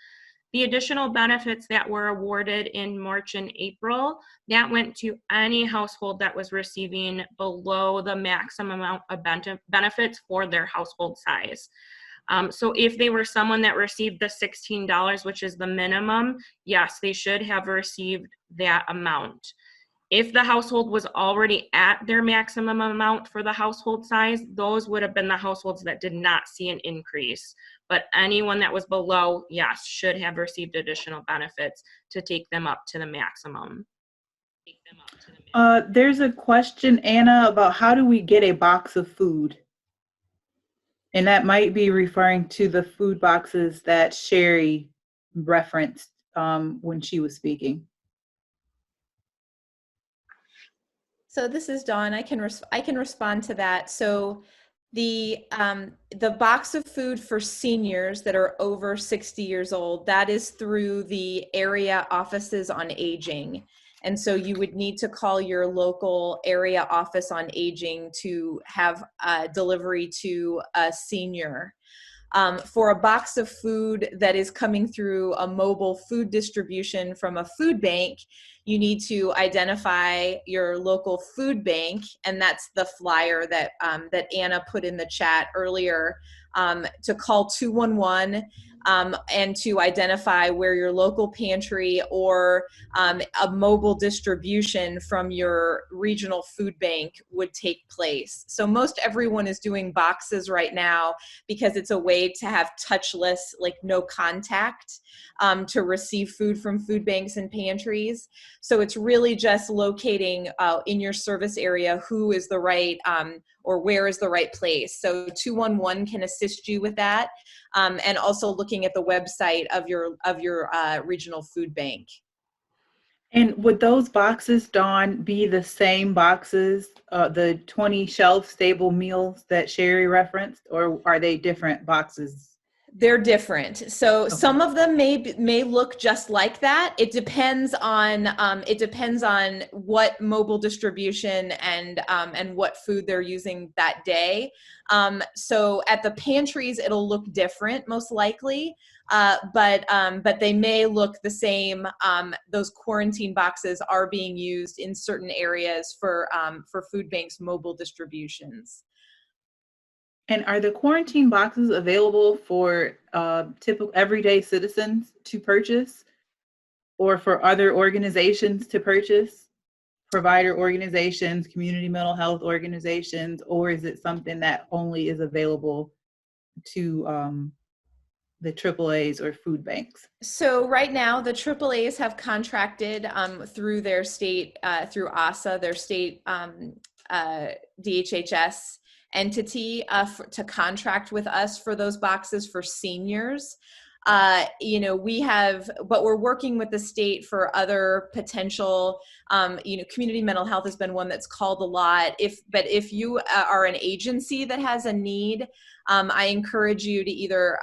The additional benefits that were awarded in March and April, that went to any household that was receiving below the maximum amount of benefits for their household size. So if they were someone that received the $16, which is the minimum, yes, they should have received that amount. If the household was already at their maximum amount for the household size, those would have been the households that did not see an increase. But anyone that was below, yes, should have received additional benefits to take them up to the maximum. There's a question, Anna, about how do we get a box of food? And that might be referring to the food boxes that Sherry referenced when she was speaking. So this is Dawn. I can respond to that. So the box of food for seniors that are over 60 years old, that is through the area offices on aging. And so you would need to call your local area office on aging to have delivery to a senior. For a box of food that is coming through a mobile food distribution from a food bank, you need to identify your local food bank, and that's the flyer that that Anna put in the chat earlier, to call 211 and to identify where your local pantry or a mobile distribution from your regional food bank would take place. So most everyone is doing boxes right now because it's a way to have touchless, like no contact, to receive food from food banks and pantries. So it's really just locating in your service area who is the right or where is the right place. So 211 can assist you with that, and also looking at the website of your regional food bank. And would those boxes, Dawn, be the same boxes, the 20 shelf-stable meals that Sherry referenced, or are they different boxes? They're different. So some of them may look just like that. It depends on what mobile distribution and what food they're using that day. So at the pantries, it'll look different, most likely, but they may look the same. Those quarantine boxes are being used in certain areas for food banks' mobile distributions. And are the quarantine boxes available for typical everyday citizens to purchase, or for other organizations to purchase, provider organizations, community mental health organizations, or is it something that only is available to the AAAs or food banks? So right now, the AAAs have contracted through their state, through ASA, their state DHHS entity to contract with us for those boxes for seniors. We have, but we're working with the state for other potential, community mental health has been one that's called a lot. But if you are an agency that has a need, I encourage you to either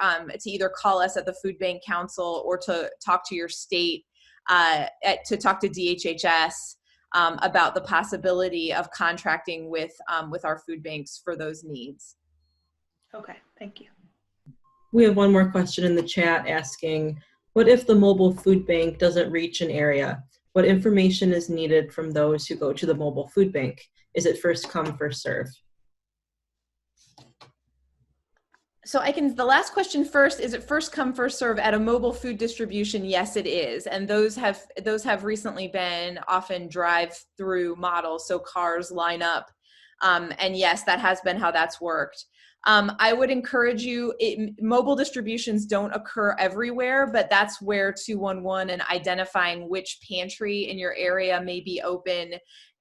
call us at the Food Bank Council or to talk to your state, to talk to DHHS about the possibility of contracting with our food banks for those needs. Okay, thank you. We have one more question in the chat asking, what if the mobile food bank doesn't reach an area? What information is needed from those who go to the mobile food bank? Is it first come, first serve? So the last question first, is it first come, first serve at a mobile food distribution? Yes, it is. And those have recently been often drive-through models, so cars line up. And yes, that has been how that's worked. I would encourage you, mobile distributions don't occur everywhere, but that's where 211 and identifying which pantry in your area may be open,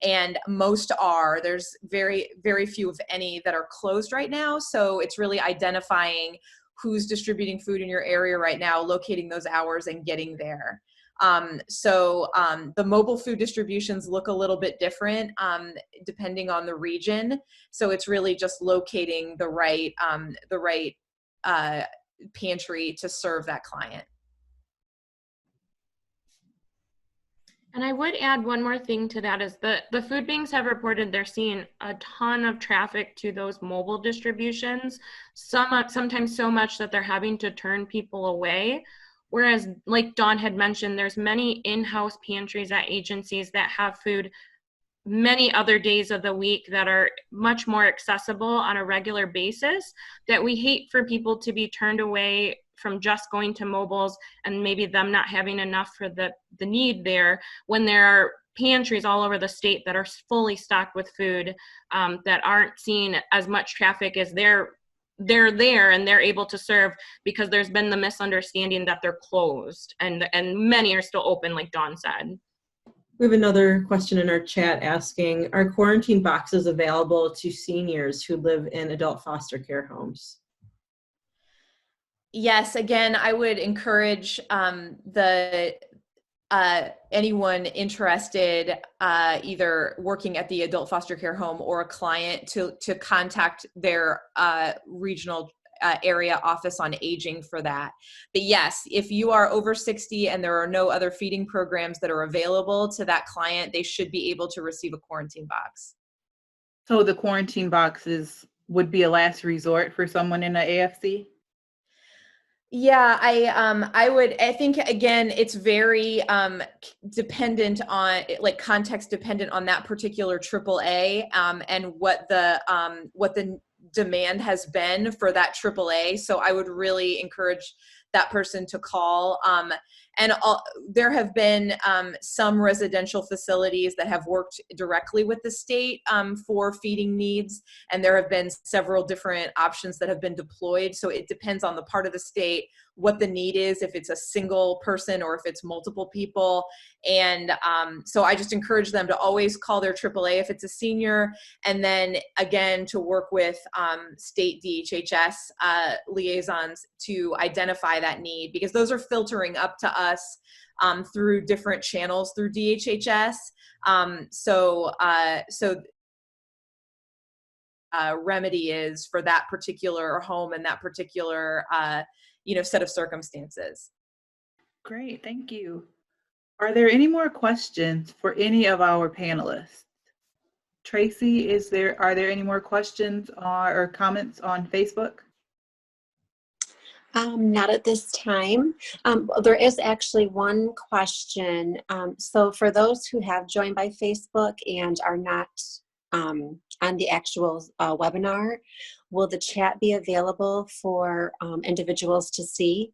and most are. There's very, very few, if any, that are closed right now. So it's really identifying who's distributing food in your area right now, locating those hours and getting there. The mobile food distributions look a little bit different depending on the region. So it's really just locating the right pantry to serve that client. And I would add one more thing to that is the food banks have reported they're seeing a ton of traffic to those mobile distributions, sometimes so much that they're having to turn people away. Whereas, like Dawn had mentioned, there's many in-house pantries at agencies that have food many other days of the week that are much more accessible on a regular basis, that we hate for people to be turned away from just going to mobiles and maybe them not having enough for the need there, when there are pantries all over the state that are fully stocked with food that aren't seeing as much traffic as they're there and they're able to serve, because there's been the misunderstanding that they're closed, and many are still open, like Dawn said. We have another question in our chat asking, are quarantine boxes available to seniors who live in adult foster care homes? Yes, again, I would encourage anyone interested, either working at the adult foster care home or a client, to contact their regional area office on aging for that. But yes, if you are over 60 and there are no other feeding programs that are available to that client, they should be able to receive a quarantine box. So the quarantine boxes would be a last resort for someone in an AFC? Yeah, I think, again, it's very dependent on, like, context dependent on that particular AAA and what the demand has been for that AAA. So I would really encourage that person to call. There have been some residential facilities that have worked directly with the state for feeding needs, and there have been several different options that have been deployed. So it depends on the part of the state, what the need is, if it's a single person or if it's multiple people. And so I just encourage them to always call their AAA if it's a senior, and then again to work with state DHHS liaisons to identify that need, because those are filtering up to us through different channels through DHHS. Remedy is for that particular home and that particular set of circumstances. Great, thank you. Are there any more questions for any of our panelists? Tracy, are there any more questions or comments on Facebook? Not at this time. There is actually one question. So for those who have joined by Facebook and are not on the actual webinar, will the chat be available for individuals to see?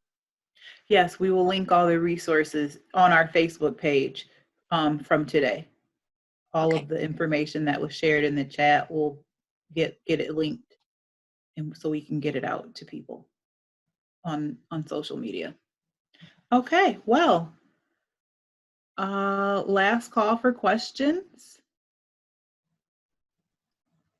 Yes, we will link all the resources on our Facebook page from today. All of the information that was shared in the chat, will get it linked, and so we can get it out to people on social media. Okay, well, last call for questions.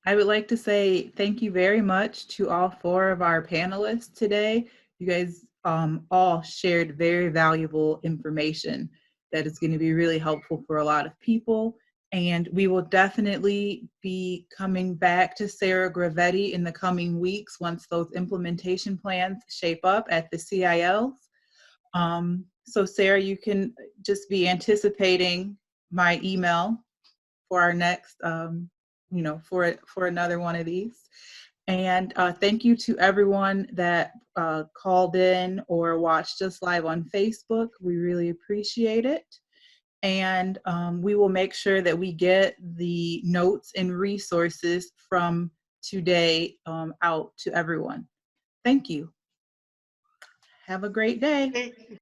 I would like to say thank you very much to all 4 of our panelists today. You guys all shared very valuable information that is going to be really helpful for a lot of people. And we will definitely be coming back to Sarah Gravetti in the coming weeks once those implementation plans shape up at the CILs. So Sarah, you can just be anticipating my email for our next, for another one of these. And thank you to everyone that called in or watched us live on Facebook. We really appreciate it. And we will make sure that we get the notes and resources from today out to everyone. Thank you. Have a great day. Thank you.